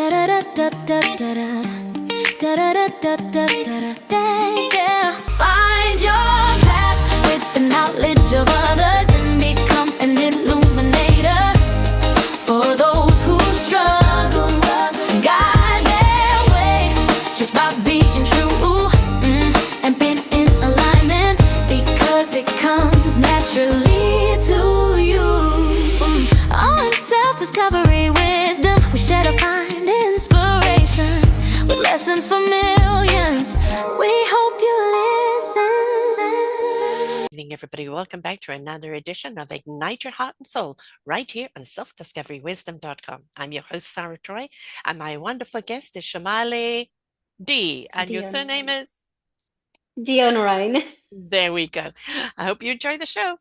Find your path with the knowledge of others and become an illuminator for those who struggle. Guide their way just by being true and being in alignment, because it comes naturally to you. On self-discovery wisdom, we share to find inspiration with lessons for millions. We hope you listen. Good evening, everybody. Welcome back to another edition of Ignite Your Heart and Soul right here on selfdiscoverywisdom.com. I'm your host, Sarah Troy, and my wonderful guest is Sharmiley D. And your surname is? Dionarine. There we go. I hope you enjoy the show.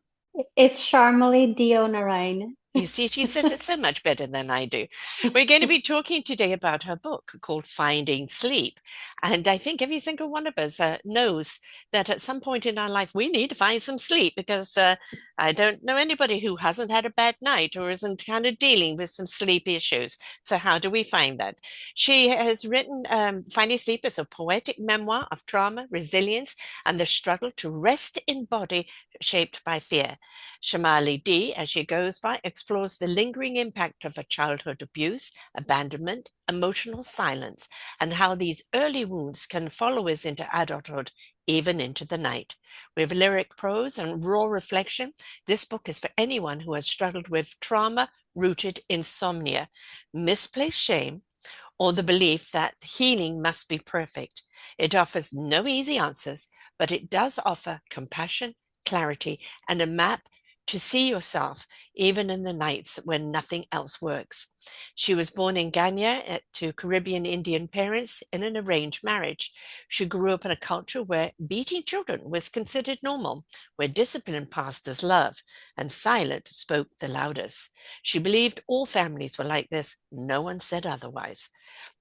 It's Sharmiley Dionarine. You see, she says it so much better than I do. We're going to be talking today about her book called Finding Sleep. And I think every single one of us knows that at some point in our life, we need to find some sleep, because I don't know anybody who hasn't had a bad night or isn't kind of dealing with some sleep issues. So how do we find that? She has written Finding Sleep is a poetic memoir of trauma, resilience, and the struggle to rest in body shaped by fear. Sharmiley D, as she goes by, explores the lingering impact of a childhood abuse, abandonment, emotional silence, and how these early wounds can follow us into adulthood, even into the night. With lyric prose and raw reflection, this book is for anyone who has struggled with trauma-rooted insomnia, misplaced shame, or the belief that healing must be perfect. It offers no easy answers, but it does offer compassion, clarity, and a map to see yourself even in the nights when nothing else works. She was born in Ghana to Caribbean Indian parents in an arranged marriage. She grew up in a culture where beating children was considered normal, where discipline passed as love, and silence spoke the loudest. She believed all families were like this. No one said otherwise.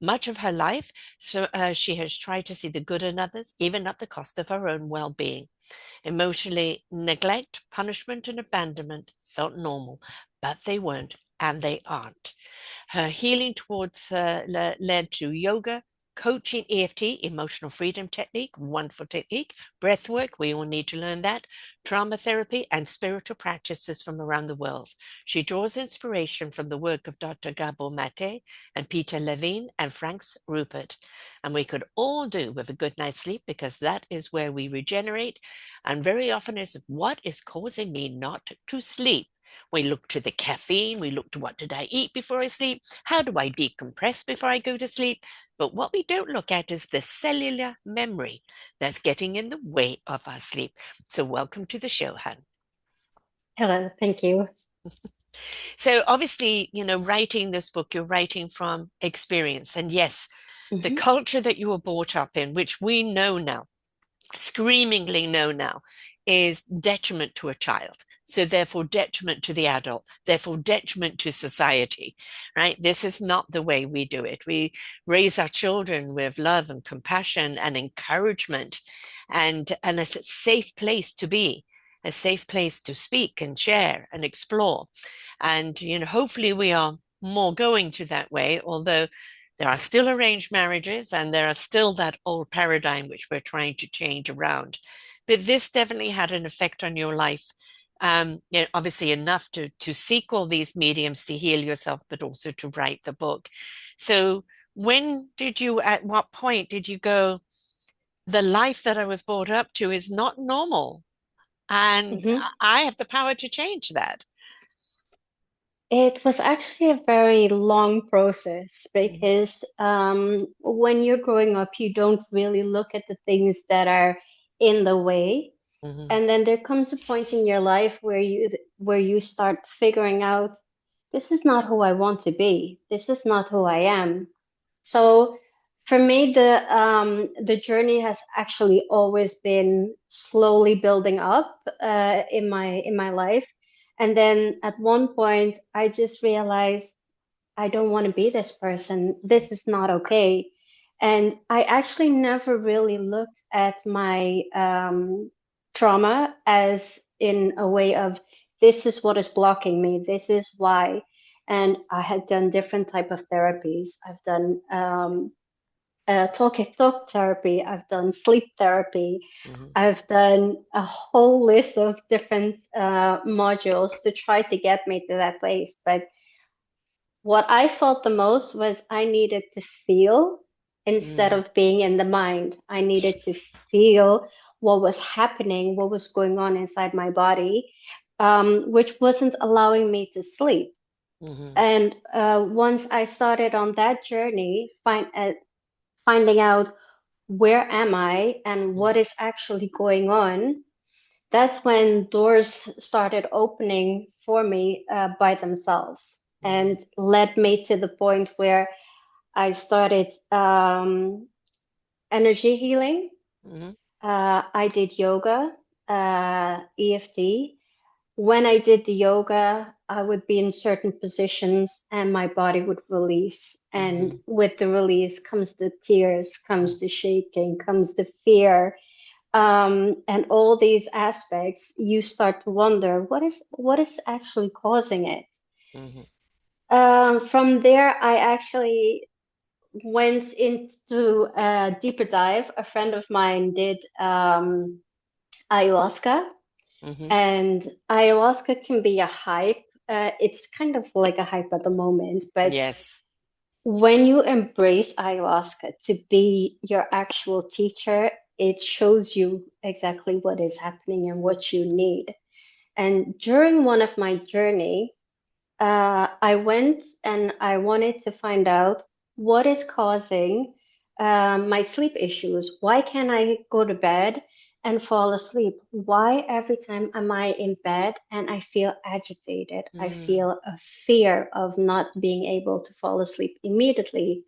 Much of her life, she has tried to see the good in others, even at the cost of her own well-being. Emotionally, neglect, punishment, and abandonment felt normal, but they weren't, and they aren't. Her healing towards led to yoga, coaching, EFT, emotional freedom technique, wonderful technique, breath work, we all need to learn that, trauma therapy, and spiritual practices from around the world. She draws inspiration from the work of Dr. Gabor Mate and Peter Levine and Franks Rupert. And we could all do with a good night's sleep, because that is where we regenerate. And very often is what is causing me not to sleep. We look to the caffeine, we look to what did I eat before I sleep, how do I decompress before I go to sleep, but what we don't look at is the cellular memory that's getting in the way of our sleep. So welcome to the show, Han. Hello, thank you. So obviously, writing this book, you're writing from experience. And yes, the culture that you were brought up in, which we know now, screamingly know now, is detriment to a child. So therefore detriment to the adult, therefore detriment to society, right? This is not the way we do it. We raise our children with love and compassion and encouragement, and a safe place to be, a safe place to speak and share and explore. And, hopefully we are more going to that way, although there are still arranged marriages and there are still that old paradigm which we're trying to change around. But this definitely had an effect on your life. Obviously enough to seek all these mediums to heal yourself, but also to write the book. So at what point did you go, the life that I was brought up to is not normal, and I have the power to change that? It was actually a very long process, because when you're growing up, you don't really look at the things that are in the way. And then there comes a point in your life where you start figuring out, this is not who I want to be. This is not who I am. So for me, the journey has actually always been slowly building up in my life. And then at one point, I just realized I don't want to be this person. This is not okay. And I actually never really looked at my trauma as in a way of, this is what is blocking me. This is why. And I had done different type of therapies. I've done talk therapy. I've done sleep therapy. Mm-hmm. I've done a whole list of different modules to try to get me to that place. But what I felt the most was I needed to feel instead Mm. of being in the mind. I needed to Yes. feel what was happening, what was going on inside my body, which wasn't allowing me to sleep. Mm-hmm. And once I started on that journey, finding out where am I and what is actually going on, that's when doors started opening for me by themselves Mm-hmm. and led me to the point where I started energy healing. Mm-hmm. I did yoga, EFT. When I did the yoga, I would be in certain positions and my body would release. And Mm-hmm. with the release comes the tears, comes the shaking, comes the fear, and all these aspects. You start to wonder what is actually causing it. Mm-hmm. From there, I actually went into a deeper dive. A friend of mine did ayahuasca, Mm-hmm. and ayahuasca can be a hype. It's kind of like a hype at the moment, but Yes. when you embrace ayahuasca to be your actual teacher, it shows you exactly what is happening and what you need. And during one of my journey, I went and I wanted to find out what is causing my sleep issues. Why can't I go to bed and fall asleep? Why every time am I in bed and I feel agitated? I Mm. feel a fear of not being able to fall asleep immediately.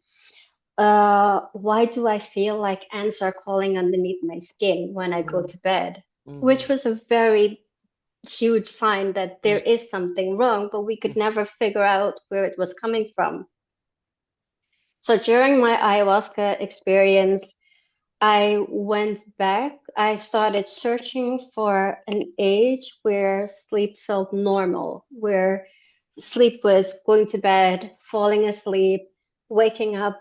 Why do I feel like ants are crawling underneath my skin when I go to bed? Mm-hmm. Which was a very huge sign that there is something wrong, but we could never figure out where it was coming from. So during my ayahuasca experience, I went back. I started searching for an age where sleep felt normal, where sleep was going to bed, falling asleep, waking up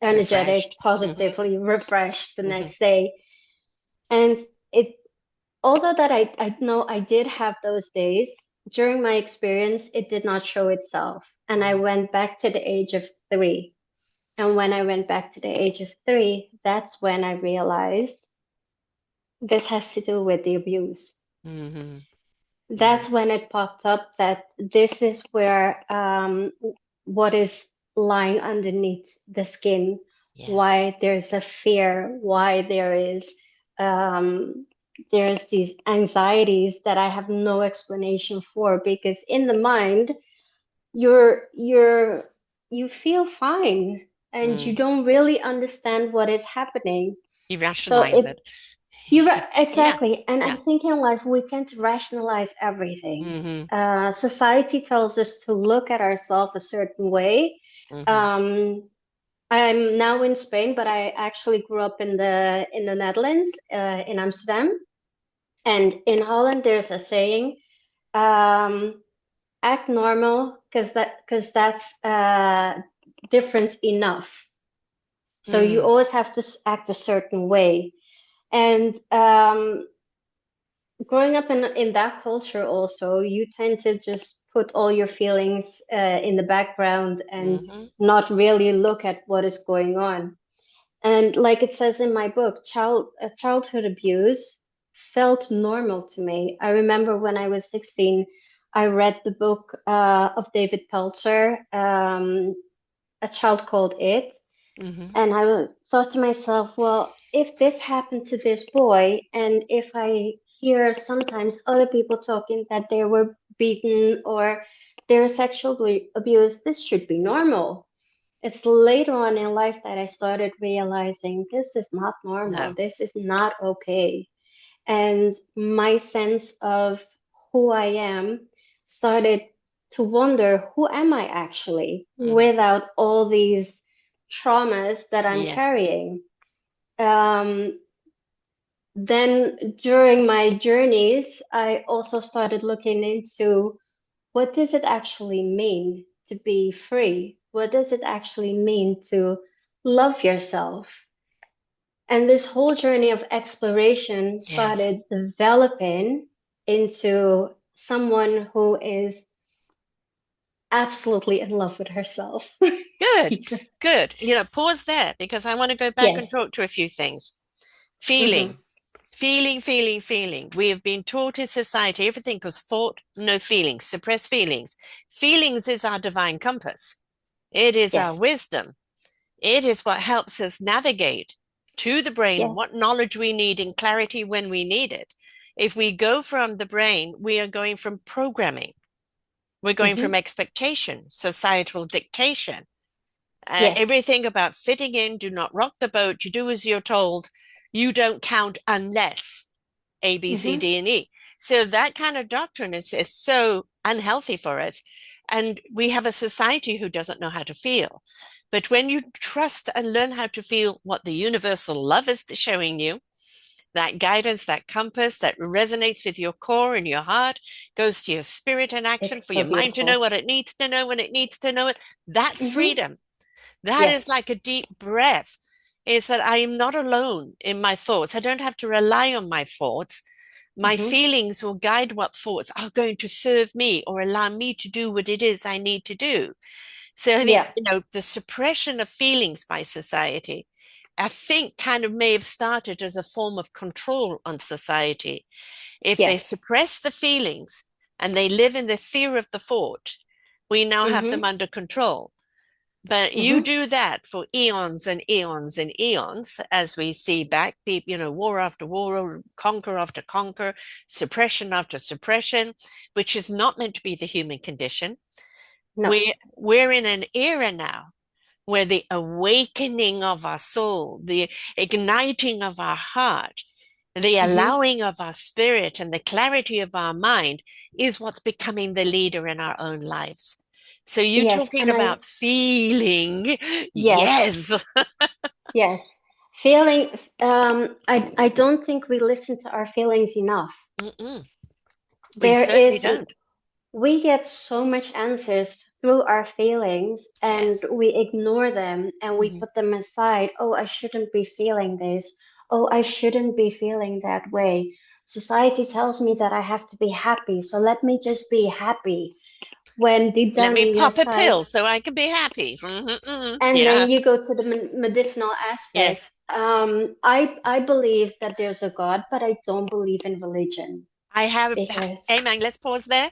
energetic, Refreshed. Mm-hmm. positively refreshed the Mm-hmm. next day. And it although that I know I did have those days, during my experience, it did not show itself. And I Mm-hmm. went back to the age of 3. And when I went back to the age of 3, that's when I realized this has to do with the abuse. Mm-hmm. Mm-hmm. That's when it popped up that this is where what is lying underneath the skin, Yeah. why there's a fear, why um, there's these anxieties that I have no explanation for, because in the mind you're you feel fine and you Mm. don't really understand what is happening. You So rationalize it. Yeah. exactly, and I Yeah. think in life we tend to rationalize everything. Mm-hmm. Society tells us to look at ourselves a certain way. Mm-hmm. Um, I'm now in Spain, but I actually grew up in the Netherlands, in Amsterdam, and in Holland there's a saying, um, "Act normal," because that's different enough. So you Mm. always have to act a certain way, and growing up in that culture also, you tend to just put all your feelings in the background and Mm-hmm. not really look at what is going on. And like it says in my book, childhood abuse felt normal to me. I remember when I was 16, I read the book of David Peltzer, A Child Called It. Mm-hmm. And I thought to myself, well, if this happened to this boy, and if I hear sometimes other people talking that they were beaten or they were sexually abused, this should be normal. It's later on in life that I started realizing this is not normal. No. This is not okay. And my sense of who I am started to wonder, who am I actually Mm-hmm. without all these traumas that I'm Yes. carrying? Um, then during my journeys, I also started looking into what does it actually mean to be free? What does it actually mean to love yourself? And this whole journey of exploration Yes. started developing into someone who is absolutely in love with herself. Good. Good. Pause there because I want to go back and Yes. talk to a few things. Mm-hmm. Feeling. Feeling, feeling, feeling. We have been taught in society everything goes thought, no feelings, suppress feelings. Feelings is our divine compass. It is our Yes. wisdom. It is what helps us navigate to the brain Yes. what knowledge we need and clarity when we need it. If we go from the brain, we are going from programming. We're going from Mm-hmm. expectation, societal dictation, Yes. everything about fitting in, do not rock the boat, you do as you're told, you don't count unless A, B, C, Mm-hmm. D, and E. So that kind of doctrine is so unhealthy for us. And we have a society who doesn't know how to feel. But when you trust and learn how to feel what the universal love is showing you, that guidance, that compass that resonates with your core and your heart, goes to your spirit in action It's for so your mind to know beautiful. what it needs to know when it needs to know it. That's Mm-hmm. freedom. That is Yes. like a deep breath, is that I am not alone in my thoughts. I don't have to rely on my thoughts. My Mm-hmm. feelings will guide what thoughts are going to serve me or allow me to do what it is I need to do. So I think, Yeah. the suppression of feelings by society, I think kind of may have started as a form of control on society. If they Yes. suppress the feelings and they live in the fear of the thought, we now have them Mm-hmm. under control. But you Mm-hmm. do that for eons and eons and eons, as we see back, war after war, conquer after conquer, suppression after suppression, which is not meant to be the human condition. No. We're in an era now where the awakening of our soul, the igniting of our heart, the Mm-hmm. allowing of our spirit, and the clarity of our mind is what's becoming the leader in our own lives. So you Yes. talking And I, about feeling, yes. yes. Yes. Feeling, I don't think we listen to our feelings enough. Mm-mm. We There certainly is, don't. we get so much answers through our feelings and Yes. we ignore them and we Hmm. put them aside. Oh, I shouldn't be feeling this. Oh, I shouldn't be feeling that way. Society tells me that I have to be happy, so let me just be happy. When deep Let down me in your pop a side, pill so I can be happy. Mm-hmm. and Yeah. then you go to the medicinal aspect. Yes. I believe that there's a God, but I don't believe in religion I have, because Amen. Let's pause there.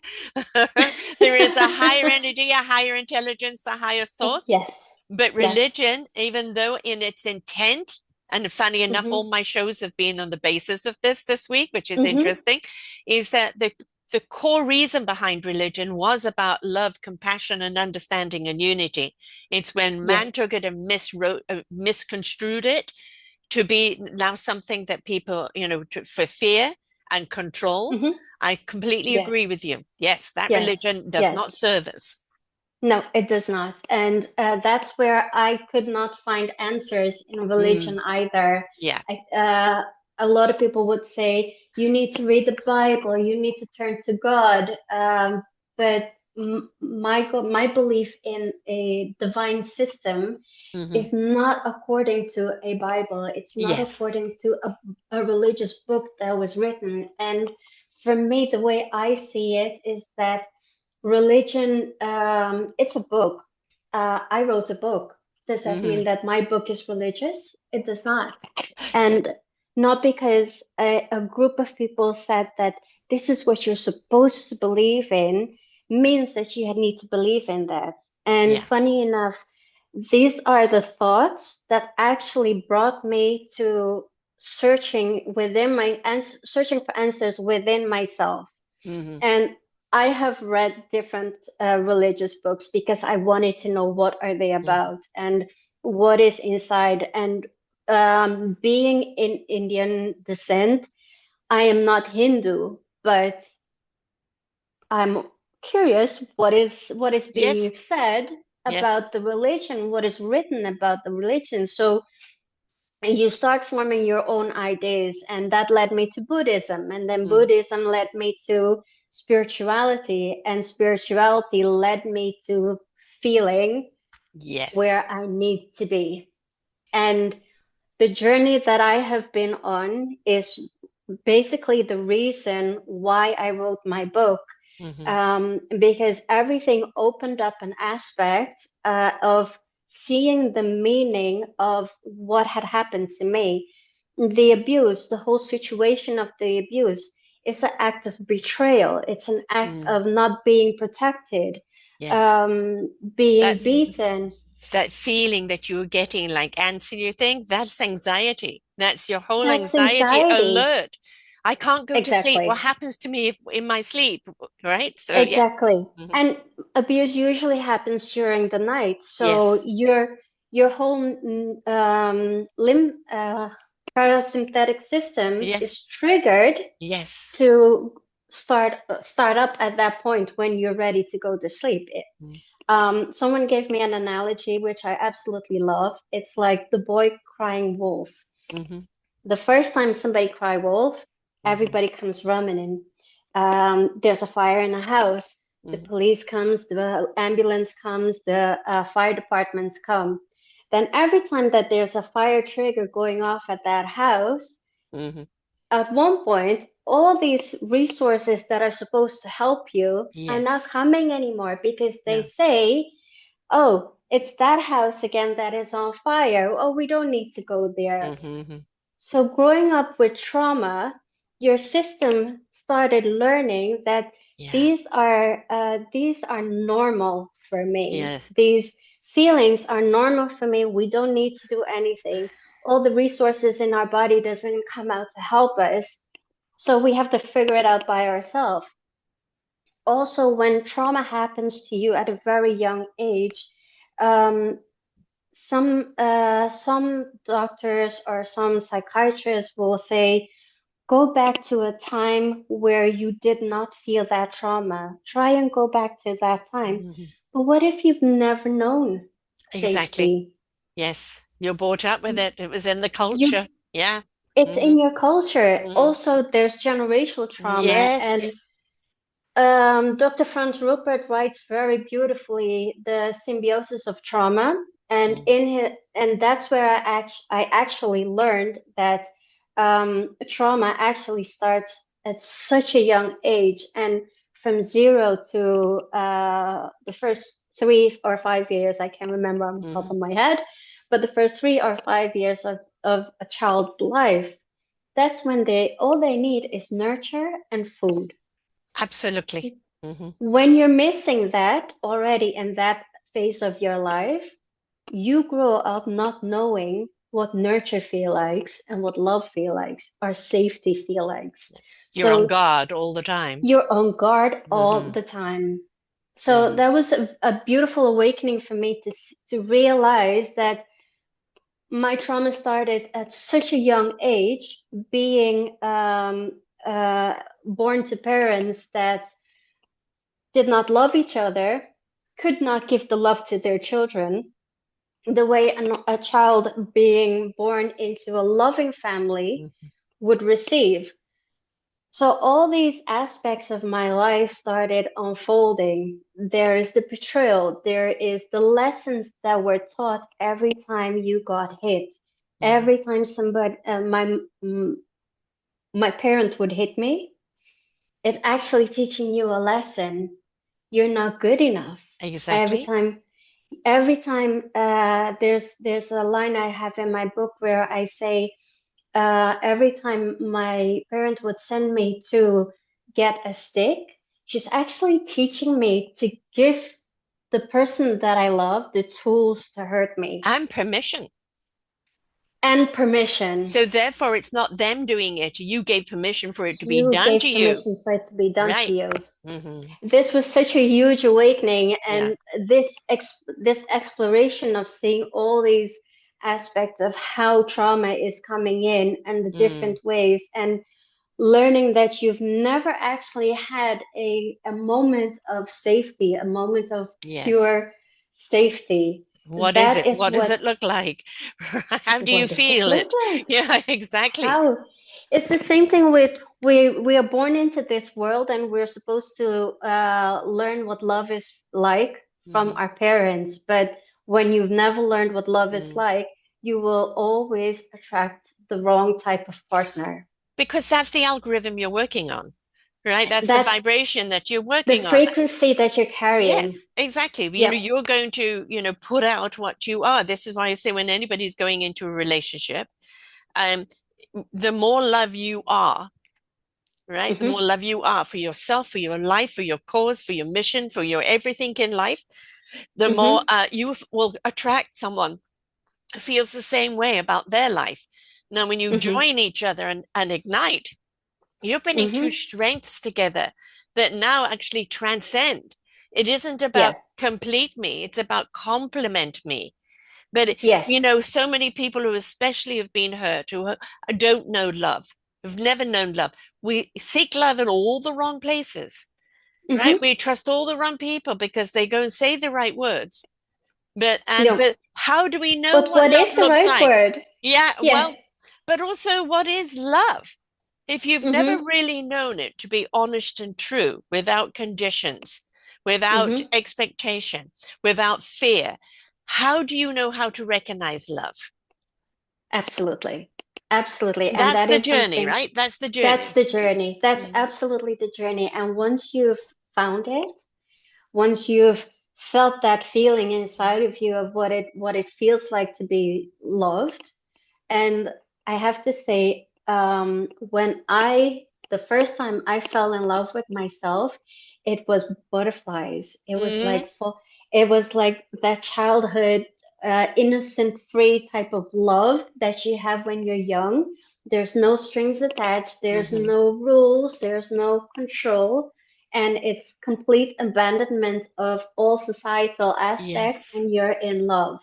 There is a higher energy, a higher intelligence, a higher source. yes, But yes, religion, even though in its intent, and funny enough, hmm all my shows have been on the basis of this week, which is hmm interesting, is that the core reason behind religion was about love, compassion, and understanding and unity. It's when yes, man took it and misconstrued it to be now something that people, for fear and control. hmm I completely agree yes, with you. Yes, that yes, religion does not yes. serve us. No, it does not. And that's where I could not find answers in Mm, religion either. yeah. A lot of people would say, you need to read the Bible, you need to turn to God. But my belief in a divine system Hmm. is not according to a Bible. It's not Yes. according to a religious book that was written. And for me, the way I see it is that religion, it's a book. I wrote a book. Does that Hmm. mean that my book is religious? It does not. And not because a group of people said that this is what you're supposed to believe in means that you need to believe in that. And Yeah. funny enough, these are the thoughts that actually brought me to searching for answers within myself. Hmm. And I have read different religious books because I wanted to know what are they Hmm. about and what is inside. And being in Indian descent, I am not Hindu, but I'm curious what is Yes. being said Yes. about the religion, what is written about the religion. So and you start forming your own ideas, and that led me to Buddhism, and then Mm. Buddhism led me to spirituality, and spirituality led me to feeling Yes. where I need to be. And the journey that I have been on is basically the reason why I wrote my book, Hmm. because everything opened up an aspect of seeing the meaning of what had happened to me. The abuse, the whole situation of the abuse, is an act of betrayal. It's an act Mm. of not being protected, Yes. being That beaten. that feeling that you were getting like ants in your thing, that's anxiety. That's your whole That's anxiety anxiety. alert. I can't go to sleep. What Exactly. happens to me if, in my sleep? Right? So yes. Exactly. Hmm. And abuse usually happens during the night. So Yes. your whole limb parasympathetic system Yes. is triggered Yes. to start up at that point when you're ready to go to sleep. Someone gave me an analogy which I absolutely love. It's like the boy crying wolf. Mm-hmm. The first time somebody cry wolf, Mm-hmm. everybody comes running in. There's a fire in a house. The Mm-hmm. police comes, the ambulance comes, the fire departments come. Then every time that there's a fire trigger going off at that house, Mm-hmm. at one point, all these resources that are supposed to help you are not Yes. coming anymore because they No. say, oh, it's that house again that is on fire. Oh, we don't need to go there. Mm-hmm. So growing up with trauma, your system started learning that Yeah. these are normal for me. Yes. These feelings are normal for me. We don't need to do anything. All the resources in our body doesn't come out to help us. So we have to figure it out by ourselves. Also, when trauma happens to you at a very young age, um, some doctors or some psychiatrists will say, go back to a time where you did not feel that trauma. Try and go back to that time. Hmm. But what if you've never known Exactly. safety? Yes. You're brought up with it. It was in the You, culture. Yeah. it's Hmm. in your culture. Hmm. Also, there's generational trauma, and Yes. Dr. Franz Rupert writes very beautifully the symbiosis of trauma, and Mm. that's where I actually learned that trauma actually starts at such a young age, and from 0 to the first 3 or 5 years, I can't remember on the top Hmm. of my head, but the first 3 or 5 years of a child's life, that's when all they need is nurture and food. Absolutely. Hmm. When you're missing that already in that phase of your life, you grow up not knowing what nurture feel likes and what love feel likes or safety feel likes. You're on So guard all the time. you're on guard all Hmm. the time. So Mm. that was a beautiful awakening for me to realize that my trauma started at such a young age, being born to parents that did not love each other, could not give the love to their children, the way a child being born into a loving family Mhm. would receive. So all these aspects of my life started unfolding. There is the betrayal, there is the lessons that were taught every time you got hit. Mhm. Every time somebody, my parent would hit me, it's actually teaching you a lesson. You're not good enough. Every Exactly. time there's a line I have in my book where I say every time my parent would send me to get a stick, she's actually teaching me to give the person that I love the tools to hurt me And permission. and permission. So therefore, it's not them doing it. You gave permission for it to be You done to gave you. permission for it to be done to Right. you. Hmm. This was such a huge awakening, Yeah. and this exploration of seeing all these aspects of how trauma is coming in and the Mm. different ways, and learning that you've never actually had a moment of safety, a moment of Yes. pure safety. What is That it? is What does it look like? How do you what does it feel look it? like? Yeah, exactly. How? It's the same thing with we are born into this world, and we're supposed to learn what love is like from Hmm. our parents. But when you've never learned what love is Mm. like, you will always attract the wrong type of partner. Because that's the algorithm you're working on, right? That's the That's vibration that you're the working on. frequency that you're carrying. Yes, exactly. Yep. You're going to, put out what you are. This is why I say when anybody's going into a relationship, um, the more love you are, right? The more Hmm. love you are for yourself, for your life, for your cause, for your mission, for your everything in life, the more Hmm. you will attract someone who feels the same way about their life. Now, when you Hmm. join each other and ignite, you're bringing two Hmm. strengths together that now actually transcend. It isn't about Yes. complete me, it's about complement me. But, Yes. so many people who especially have been hurt, who don't know love, who've never known love, we seek love in all the wrong places, right? Hmm. We trust all the wrong people because they go and say the right words. No. But how do we know But what what love is the looks right like? word? Yeah, well, Yes. but also what is love? If you've never Hmm. really known it to be honest and true, without conditions, without Hmm. expectation, without fear, how do you know how to recognize love? Absolutely. Absolutely. And That's that the is journey, something, right? That's the that's journey. the journey. That's Mhm. absolutely the journey. And once you've found it, once you've felt that feeling inside of you of what it feels like to be loved. And I have to say, the first time I fell in love with myself, it was butterflies. Mhm. It was like that childhood, innocent, free type of love that you have when you're young. There's no strings attached, there's Mhm. no rules, there's no control, and it's complete abandonment of all societal aspects, and Yes. you're in love.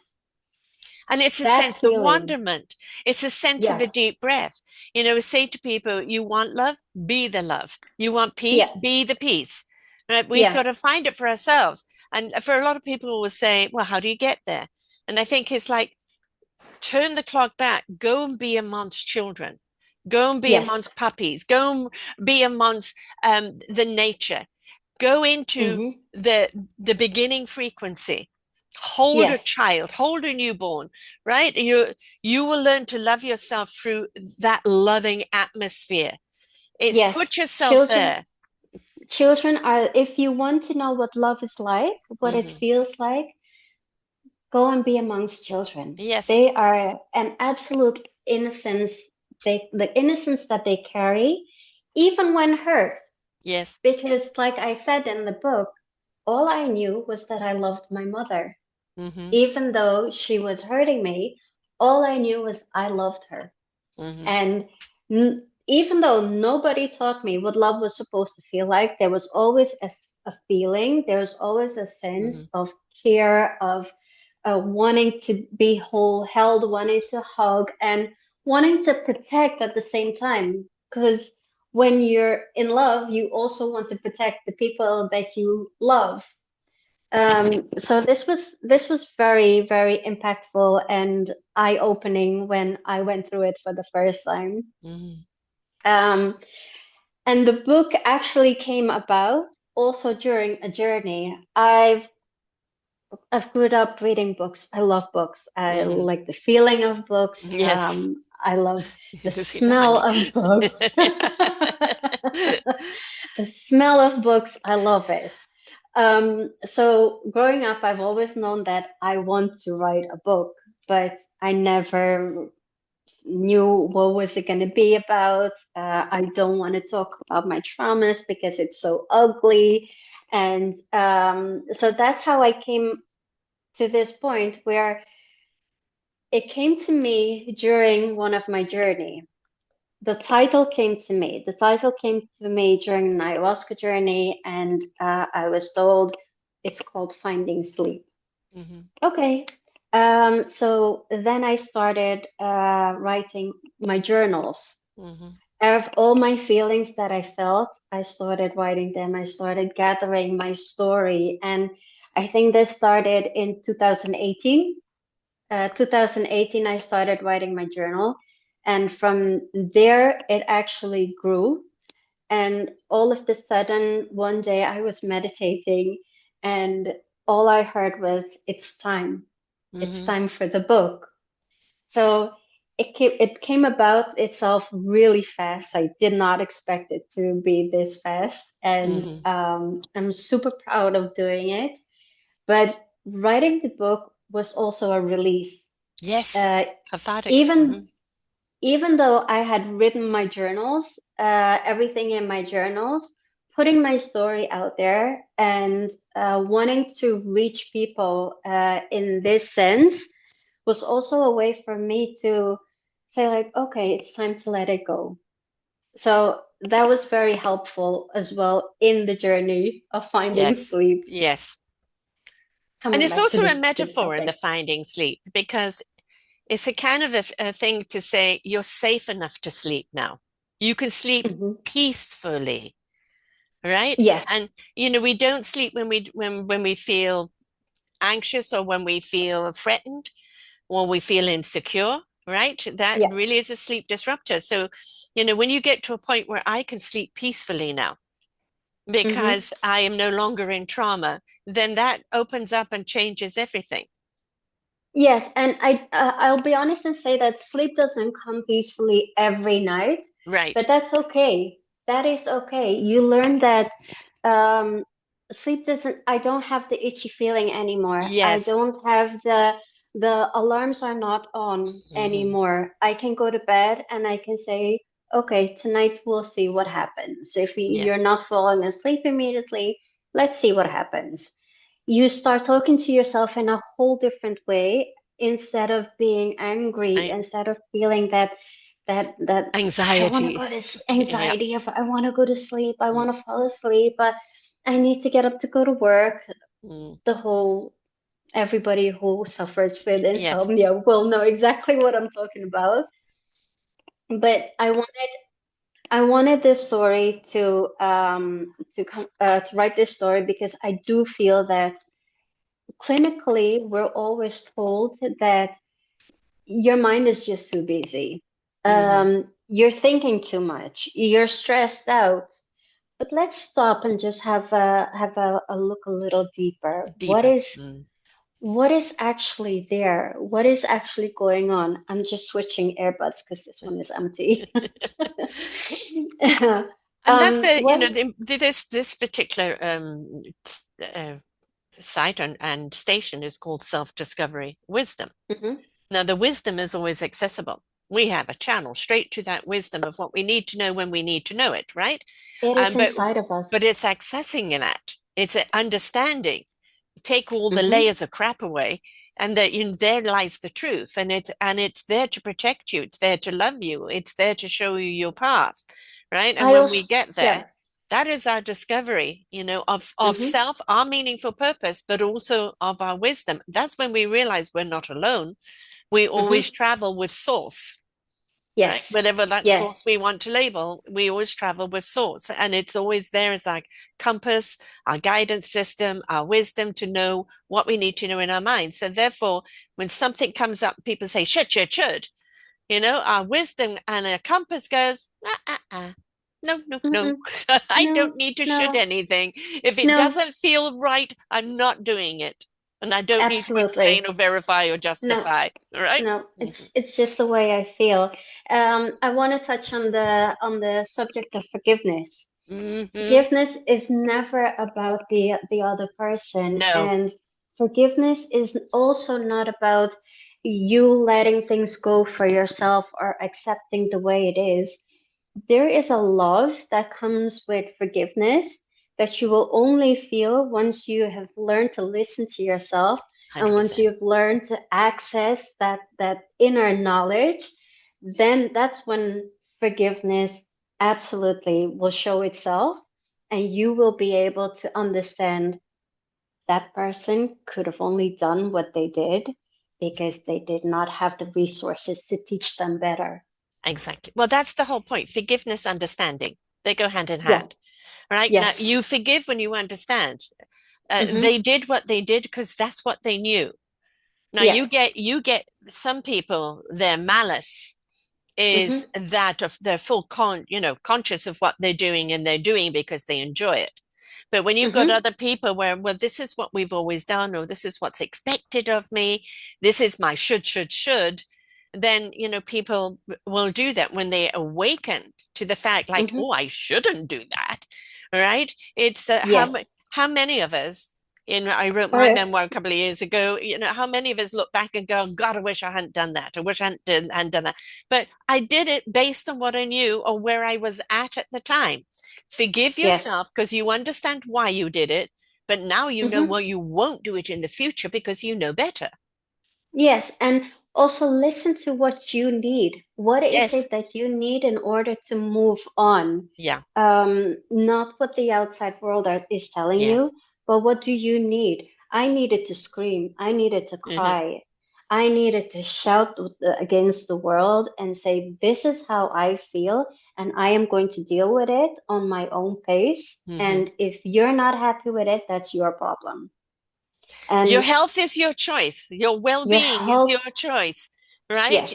And it's a That sense of feeling, wonderment. It's a sense of a yes, deep breath. Say to people, you want love, be the love. You want peace, yes, be the peace. Right? We've got yes. to find it for ourselves. And for a lot of people will say, well, how do you get there? And I think it's like, turn the clock back, go and be amongst children, go and be Yes. amongst puppies, go and be amongst the nature, go into Hmm. the the beginning frequency, hold a Yes. child, hold a newborn, right? You will learn to love yourself through that loving atmosphere. It's Yes. put yourself Children there. children are, if you want to know what love is like, what it Hmm. feels like, go and be amongst children. Yes. They are an absolute innocence. The innocence that they carry, even when hurt, Yes. because like I said in the book, all I knew was that I loved my mother. Hmm. Even though she was hurting me, all I knew was I loved her. Hmm. And even though nobody taught me what love was supposed to feel like, there was always a feeling, there was always a Hmm. sense of care, of wanting to be whole, held, wanting to hug, and wanting to protect at the same time. Because when you're in love, you also want to protect the people that you love. So this was very, very impactful and eye-opening when I went through it for the first time. Hmm. Um, and the book actually came about also during a journey. I've grew up reading books. I love books. I Hmm. like the feeling of books. Yes. I love the You see that smell one. of books. The smell of books, I love it. So growing up, I've always known that I want to write a book, but I never knew what was it going to be about. I don't want to talk about my traumas because it's so ugly. And so that's how I came to this point where it came to me during one of my journey. The title came to me. The title came to me during an ayahuasca journey, and I was told it's called Finding Sleep. Hmm. Okay. So then I started writing my journals. Hmm. Of all my feelings that I felt, I started writing them. I started gathering my story. And I think this started in 2018. 2018, I started writing my journal. And from there, it actually grew. And all of a sudden, one day I was meditating, and all I heard was, "It's time. It's Hmm. time for the book." So it came about itself really fast. I did not expect it to be this fast, and Hmm. I'm super proud of doing it. But writing the book was also a release. Yes, Uh, cathartic. even even though I had written my journals, everything in my journals, putting my story out there and wanting to reach people in this sense was also a way for me to say, like, okay, it's time to let it go. So that was very helpful as well in the journey of finding Yes, sleep. yes. And Coming it's back to also a the metaphor in the topic. finding sleep because it's a kind of a thing to say you're safe enough to sleep now. You can sleep Hmm. peacefully, right? Yes. And we don't sleep when we feel anxious or when we feel threatened or we feel insecure, right? That Yes. really is a sleep disruptor. So, when you get to a point where I can sleep peacefully now Hmm. because I am no longer in trauma, then that opens up and changes everything. Yes, and I'll be honest and say that sleep doesn't come peacefully every night, but Right. that's okay. That is okay. You learn that um, sleep doesn't, I don't have the itchy feeling anymore. I Yes. don't have the alarms are not on Hmm. anymore. I can go to bed and I can say, okay, tonight we'll see what happens. If Yeah. you're not falling asleep immediately, let's see what happens. You start talking to yourself in a whole different way instead of being angry, I, instead of feeling that I don't want to anxiety. go to Yeah. anxiety. If I want to go to sleep, I Mm, want to fall asleep, but I need to get up to go to work. mm. The whole Everybody who suffers with Yes. insomnia will know exactly what I'm talking about. But I wanted this story to write this story because I do feel that clinically we're always told that your mind is just too busy. Hmm. You're thinking too much. You're stressed out. But let's stop and just have a look a little deeper. What Deeper. is Mm. what is actually there? What is actually going on? I'm just switching earbuds because this one is empty. And that's the, What? this particular site and station is called Self-Discovery Wisdom. Mhm. Now, the wisdom is always accessible. We have a channel straight to that wisdom of what we need to know when we need to know it, right? It is But inside of us. it's accessing that. It's an understanding. Take all the Hmm. layers of crap away, and that there lies the truth, and it's there to protect you. It's there to love you. It's there to show you your path, right? And I when we also, get there, yeah. that is our discovery, of Hmm. self, our meaningful purpose, but also of our wisdom. That's when we realize we're not alone. We always Hmm. travel with source, right? Yes. Whatever that source Yes. we want to label, we always travel with source. And it's always there as our compass, our guidance system, our wisdom to know what we need to know in our mind. So therefore, when something comes up, people say, should, our wisdom and our compass goes, no, no, no. Mm-mm. I don't No, need to should no, anything. If it no. doesn't feel right, I'm not doing it. And I don't need to explain Absolutely. or verify or No, justify. All right? no. Mhm. It's just the way I feel. I want to touch on the subject of forgiveness. Mhm. Forgiveness is never about the other person, No, and forgiveness is also not about you letting things go for yourself or accepting the way it is. There is a love that comes with forgiveness that you will only feel once you have learned to listen to yourself and once 100%. you've learned to access that inner knowledge. Then that's when forgiveness absolutely will show itself, and you will be able to understand that person could have only done what they did because they did not have the resources to teach them better. Exactly. Well, that's the whole point. Forgiveness, understanding. They go hand in Yeah. hand. Right? Now, Yes. you forgive when you understand. They Hmm. did what they did because that's what they knew. Now, Yeah. you get some people, their malice. is Mm-hmm. that of they're conscious of what they're doing and they're doing because they enjoy it. But when you've got Mm-hmm. other people where, well, this is what we've always done, or this is what's expected of me, this is my should, then, people will do that when they awaken to the fact like, Mm-hmm. oh, I shouldn't do that. Right? It's Yes. how many of us, I wrote my Or memoir a couple of years ago, how many of us look back and go, God, I wish I hadn't done that. I wish hadn't done that. But I did it based on what I knew or where I was at the time. Forgive yes. yourself because you understand why you did it, but now you know Mm-hmm. well you won't do it in the future because you know better. Yes, and also listen to what you need. What is Yes. it that you need in order to move on? Yeah. Not what the outside world is telling Yes. you, but what do you need? I needed to scream. I needed to Hmm. cry. I needed to shout against the world and say, this is how I feel, and I am going to deal with it on my own pace. Hmm. And if you're not happy with it, that's your problem. Your And health is your choice. Your your well-being is your health, choice, right? yes,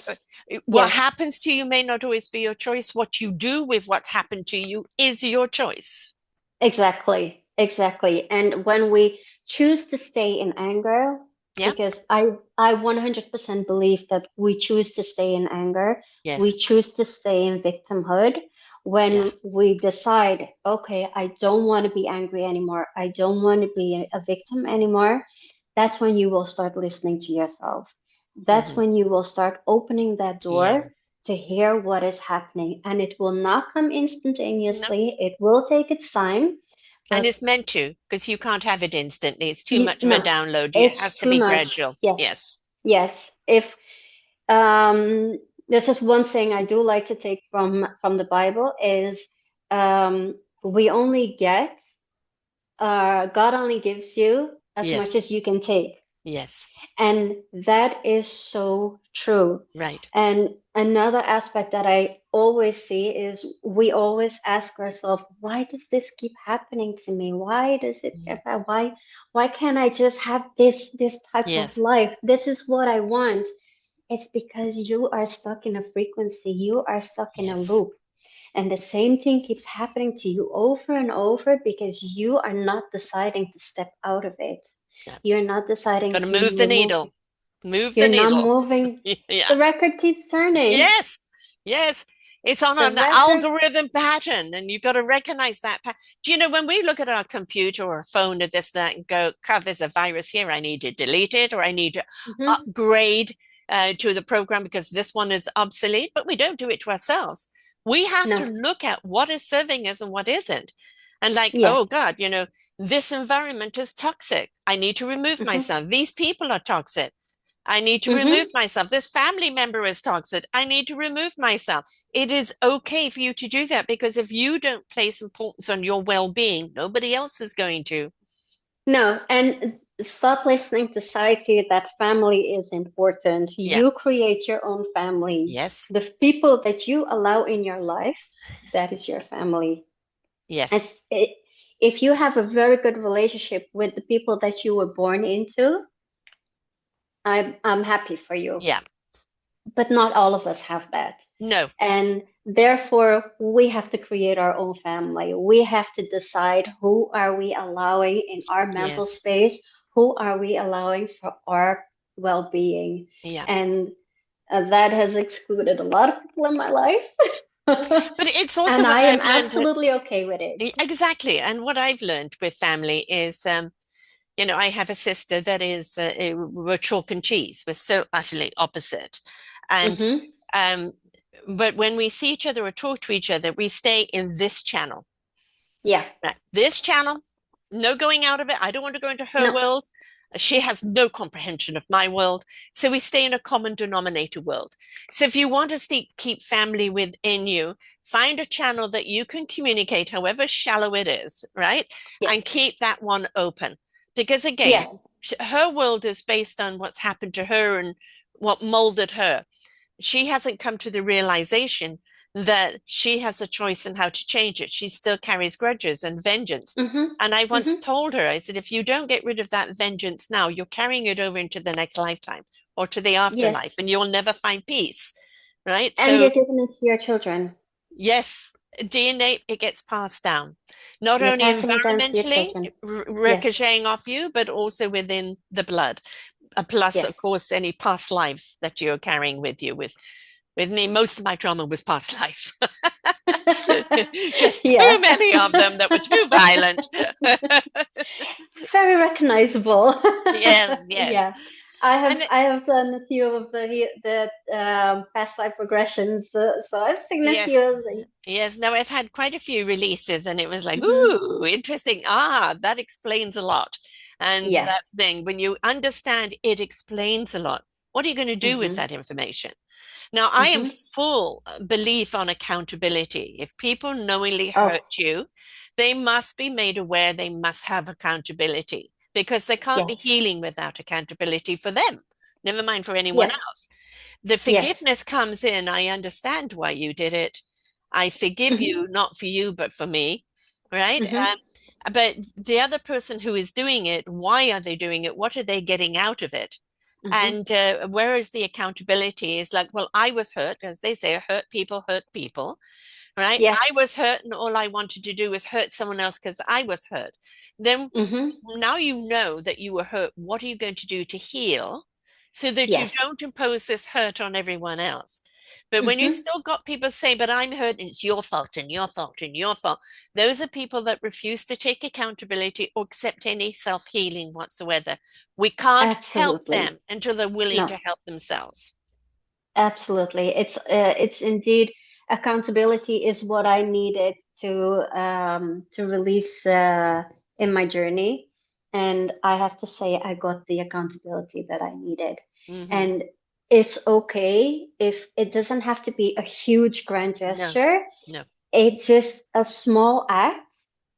What yes. happens to you may not always be your choice. What you do with what happened to you is your choice. Exactly, exactly. And when we choose to stay in anger, Yeah. because I 100% believe that we choose to stay in anger, we Yes. choose to stay in victimhood Yeah. when we decide, okay, I don't want to be angry anymore. I don't want to be a victim anymore. That's when you will start listening to yourself. That's Hmm. when you will start opening that Yeah. door to hear what is happening. And it will not come No. instantaneously. It will take its time, And but it's meant to, because you can't have it instantly. It's too much of a no, download. It it's has to too be much. gradual. Yes. Yes, yes. If this is one thing I do like to take from the Bible is we only get God only gives you as much Yes. as you can take. Yes. And that is so true. Right. And another aspect that I always see is we always ask ourselves, why does this keep happening to me? Why does it Mhm. why can't I just have this type of Yes. life? This is what I want. It's because you are stuck in a frequency. You are stuck in a Yes. loop. And the same thing keeps happening to you over and over because you are not deciding to step out of it. Yeah. You're not deciding Got to to move the remove. needle. Move the You're not needle. moving. Yeah. The record keeps turning. Yes. Yes. It's on The an record. algorithm pattern, and you've got to recognize that. Do you know when we look at our computer or phone or this, that, and go, God, there's a virus here. I need to delete it or I need to Hmm. upgrade to the program because this one is obsolete, but we don't do it to ourselves. We have to No. look at what is serving us and what isn't. And like, Yeah. oh God, this environment is toxic. I need to remove Hmm. myself. These people are toxic. I need to remove Hmm. myself. This family member is toxic. I need to remove myself. It is okay for you to do that because if you don't place importance on your well-being, nobody else is going to. No. And stop listening to society that family is important. Yeah. You create your own family. Yes. The people that you allow in your life, that is your family. Yes. It's it, if you have a very good relationship with the people that you were born into, I'm happy for you. Yeah. But not all of us have that. No. And therefore, we have to create our own family. We have to decide who are we allowing in our mental Yes. space, who are we allowing for our well-being. Yeah. And that has excluded a lot of people in my life. But it's also And what I am I've learned. absolutely okay with it. Exactly. And what I've learned with family is, I have a sister that is, we're chalk and cheese. We're so utterly opposite. And, Hmm. um, but when we see each other or talk to each other, we stay in this channel. Yeah. Right. This channel, no going out of it. I don't want to go into her No. world. She has no comprehension of my world. So we stay in a common denominator world. So if you want to keep family within you, find a channel that you can communicate, however shallow it is, right? Yeah. And keep that one open. Because again, Yeah. her world is based on what's happened to her and what molded her. She hasn't come to the realization that she has a choice in how to change it. She still carries grudges and vengeance. Hmm. And I once Hmm. told her, I said, if you don't get rid of that vengeance now, you're carrying it over into the next lifetime or to the afterlife, Yes. and you'll never find peace. right? And So you're giving it to your children. yes, DNA, it gets passed down, not You're only passing it down to your environmentally, children. Yes. ricocheting off you, but also within the blood. Plus, of Yes. course, any past lives that you're carrying with you. With me, most of my trauma was past life. Just too Yeah. many of them that were too violent. Very recognizable. Yes, yes. Yeah. I have And I have done a few of the past life regressions, so I've seen a few yes, of them. yes. No, I've had quite a few releases, and it was like, Hmm. ooh, interesting. Ah, that explains a lot. And Yes. that's the thing. When you understand it explains a lot, what are you going to do with Hmm. that information? Now, I am Hmm. full belief on accountability. If people knowingly Oh, hurt you, they must be made aware they must have accountability because they can't be yes. healing without accountability for them, never mind for anyone Yes. else. The Yes. forgiveness comes in. I understand why you did it. I forgive Hmm. you, not for you, but for me, right? Hmm. But the other person who is doing it, why are they doing it? What are they getting out of it? Hmm. And where is the accountability? Is like, well, I was hurt, as they say, hurt people, right? I Yes. was hurt, and all I wanted to do was hurt someone else because I was hurt. Then Hmm. now you know that you were hurt. What are you going to do to heal so that you Yes. don't impose this hurt on everyone else? But when you Hmm. still got people say, but I'm hurt and it's your fault and your fault and your fault, those are people that refuse to take accountability or accept any self healing whatsoever. We can't help Absolutely. them until they're willing No. to help themselves. Absolutely. It's indeed accountability is what I needed to release in my journey. And I have to say I got the accountability that I needed. Hmm. And it's okay if it doesn't have to be a huge grand No, gesture. no. It's just a small act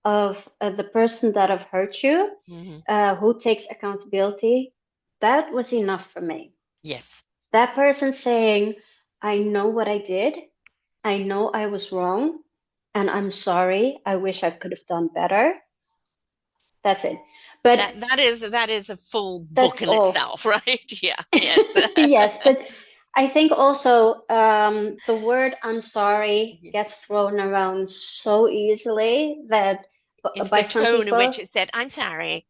of the person that have hurt you, Hmm. who takes accountability. That was enough for me. Yes. That person saying, I know what I did, I know I was wrong, and I'm sorry, I wish I could have done better. That's it. But That is a full book that's in all. itself, right? Yeah, yes. Yes, but I think also the word I'm sorry gets thrown around so easily that It's by the some tone in people, which it said, I'm sorry.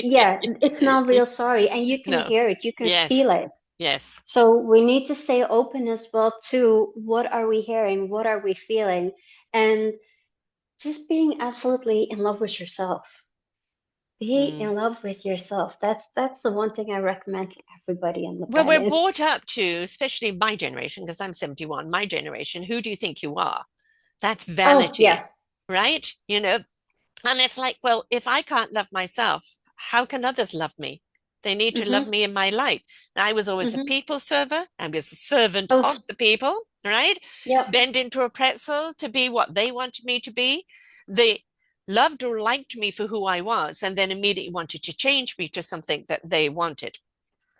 yeah, it's not real sorry, and you can No. hear it, you can feel Yes. it. Yes. So we need to stay open as well to what are we hearing, what are we feeling, and just being absolutely in love with yourself. Be Mm. in love with yourself. That's the one thing I recommend to everybody on the Well, we're planet. brought up to, especially my generation, because I'm 71, my generation, who do you think you are? That's Oh, vanity, yeah. right? And it's like, well, if I can't love myself, how can others love me? They need to love Mm-hmm. me in my light. And I was always a Mm-hmm. people server. I was a servant of Oh, the people, right? yep. Bend into a pretzel to be what they wanted me to be. They loved or liked me for who I was, and then immediately wanted to change me to something that they wanted.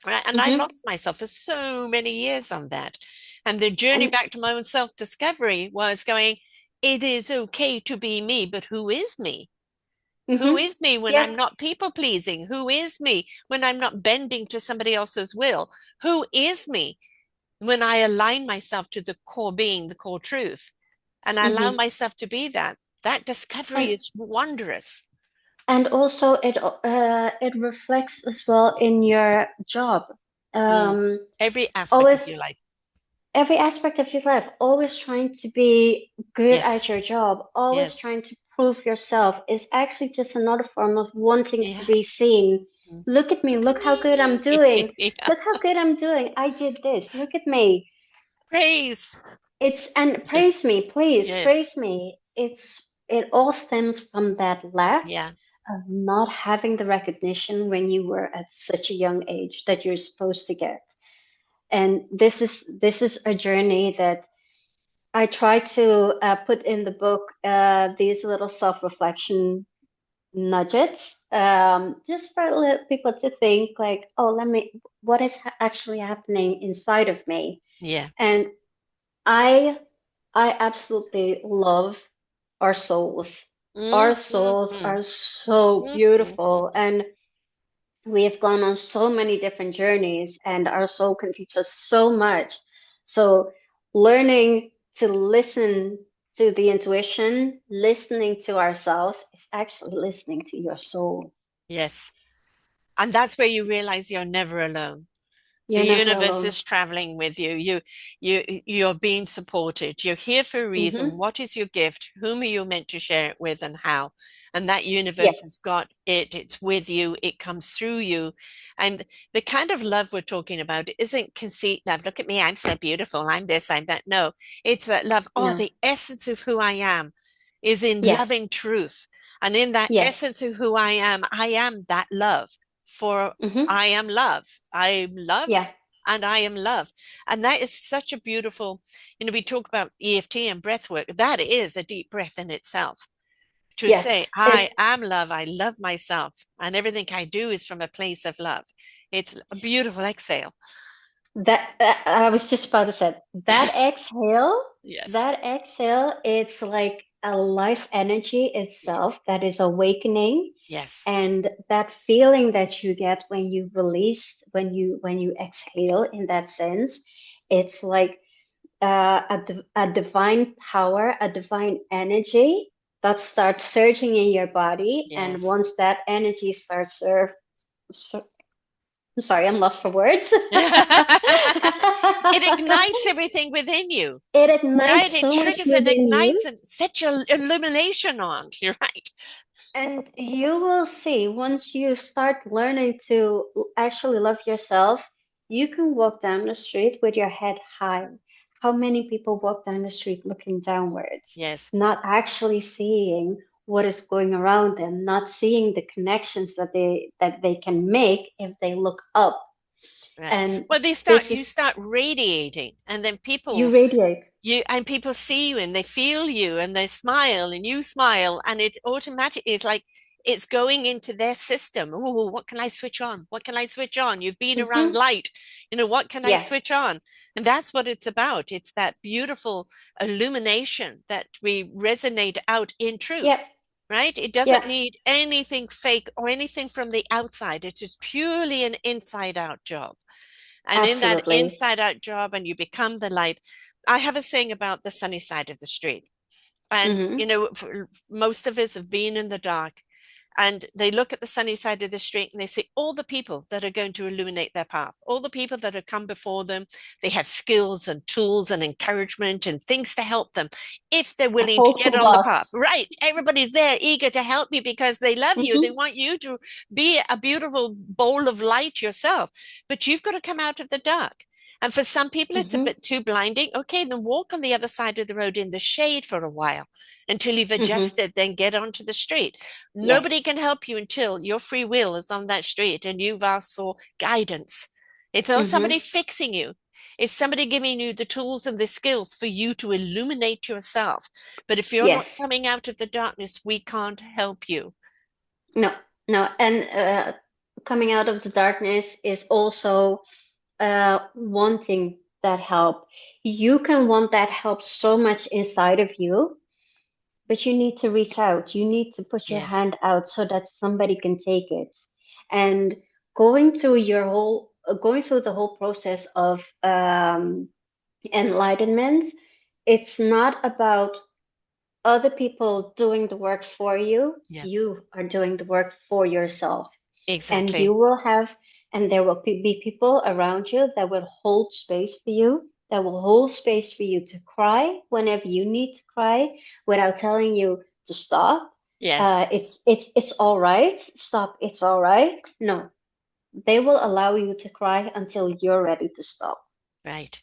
Right? And I Mm-hmm. lost myself for so many years on that. And the journey And back to my own self discovery was going, it is okay to be me, but who is me? Who mm-hmm. is me when Yeah. I'm not people pleasing? Who is me when I'm not bending to somebody else's will? Who is me when I align myself to the core being, the core truth, and I allow Mm-hmm. myself to be that? That discovery And is wondrous. also it reflects as well in your job. Mm. Um, Every aspect of always your life. every aspect of your life, always trying to be good Yes. at your job, always Yes. trying to prove yourself is actually just another form of wanting to Yeah. be seen. Mm. Look at me, Look at look how good I'm me. doing. Yeah. Look how good I'm doing. I did this. Look at me. Praise. It's and praise me, please Yes. praise me. It all stems from that lack Yeah. of not having the recognition when you were at such a young age that you're supposed to get. And this is a journey that I try to put in the book, these little self-reflection nudges, just for people to think like, oh, what is actually happening inside of me? Yeah. And I, I absolutely love our souls. Our Mm, mm, souls mm, are so mm, mm, beautiful, mm. and we have gone on so many different journeys, and our soul can teach us so much. So learning to listen to the intuition, listening to ourselves is actually listening to your soul. Yes. And that's where you realize you're never alone. The You're never universe alone. is traveling with you. You're being supported. You're here for a reason. Hmm. What is your gift? Whom are you meant to share it with and how? And that Yes. universe has got it. It's with you. It comes through you. And the kind of love we're talking about isn't conceit love. Look at me. I'm so beautiful. I'm this, I'm that. No, it's that love. Oh, No. the essence of who I am is in Yes. loving truth. And in that Yes. essence of who I am that love for Hmm. I am love. I am loved Yeah. and I am loved. And that is such a beautiful, we talk about EFT and breath work. That is a deep breath in itself. To say, Yes. I am love, I love myself, and everything I do is from a place of love. It's a beautiful exhale. That I was just about to say Yes. that exhale, it's like a life energy Yeah. itself that is awakening, Yes. and that feeling that you get when you release, when you exhale in that sense, it's like a divine power, a divine energy that starts surging in your body, and Yes. once that energy starts I'm sorry, I'm lost for words. It ignites everything within you, It right? ignites It so much triggers and within ignites you, and sets your illumination on. You're right. and you will see once you start learning to actually love yourself, you can walk down the street with your head high. How many people walk down the street looking downwards, Yes. not actually seeing what is going around them, not seeing the connections that they can make if they look up. Right. And Well, this you is start radiating, and then you people radiate. people see you and they feel you and they smile and you smile, and it automatically is like it's going into their system. Oh, what can I switch on? What can I switch on? You've been around Hmm. light. What can I Yes. switch on? And that's what it's about. It's that beautiful illumination that we resonate out in truth. Yep. Right? It doesn't Yeah. need anything fake or anything from the outside. It's just purely an inside out job. And in that Absolutely. inside out job, and you become the light. I have a saying about the sunny side of the street. And, Hmm. most of us have been in the dark, and they look at the sunny side of the street and they see all the people that are going to illuminate their path, all the people that have come before them. They have skills and tools and encouragement and things to help them if they're A willing to whole get on the path. toolbox. Right. Everybody's there eager to help you because they love you. They Hmm. want you to be a beautiful bowl of light yourself. But you've got to come out of the dark. And for some people, it's a Hmm. bit too blinding. Okay, then walk on the other side of the road in the shade for a while until you've Hmm. adjusted, then get onto the street. Nobody Yes. can help you until your free will is on that street and you've asked for guidance. It's not somebody Hmm. fixing you. It's somebody giving you the tools and the skills for you to illuminate yourself. But if you're not Yes. coming out of the darkness, we can't help you. No, no. And coming out of the darkness is also wanting that help. You can want that help so much inside of you, but you need to reach out. You need to put your Yes, hand out so that somebody can take it. And going through the whole process of enlightenment, it's not about other people doing the work for you. yeah, You are doing the work for yourself. And you exactly. will have, and there will be people around you that will hold space for you, that will hold space for you to cry whenever you need to cry without telling you to stop. Yes, It's all right. Stop. It's all right. No, they will allow you to cry until you're ready to stop. right.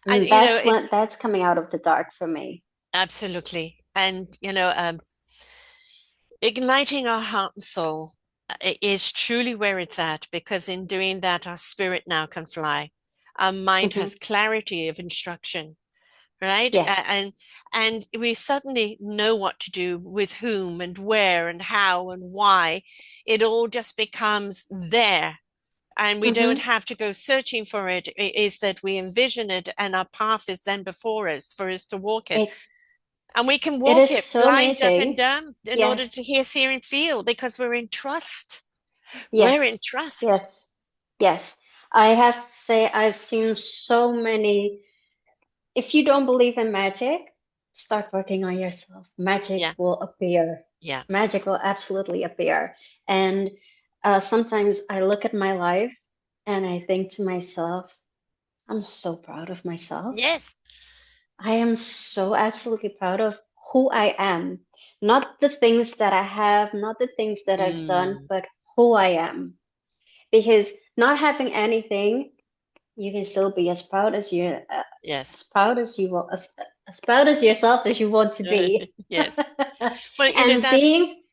And And that's coming out of the dark for me. absolutely. And igniting our heart and soul is truly where it's at, because in doing that, our spirit now can fly. Our mind Hmm. has clarity of instruction, right? Yes. And we suddenly know what to do with whom and where and how and why. It all just becomes there. And we don't Hmm. have to go searching for it. It is that we envision it, and our path is then before us for us to walk it. It And we can it walk is it so blind, deaf, and amazing. dumb in Yes. order to hear, see, and feel, because we're in trust. We're in Yes. trust. Yes. Yes. I have to say I've seen so many. if you don't believe in magic, start working on yourself. Magic Yeah. will appear. Yeah. Magic will absolutely appear. And sometimes I look at my life and I think to myself, I'm so proud of myself. Yes. I am so absolutely proud of who I am. Not the things that I have, not the things that I've done, Mm, but who I am. Because not having anything, you can still be as proud as yes. as proud as you want, as proud as yourself as you want to be. yes. Well, you know And that. being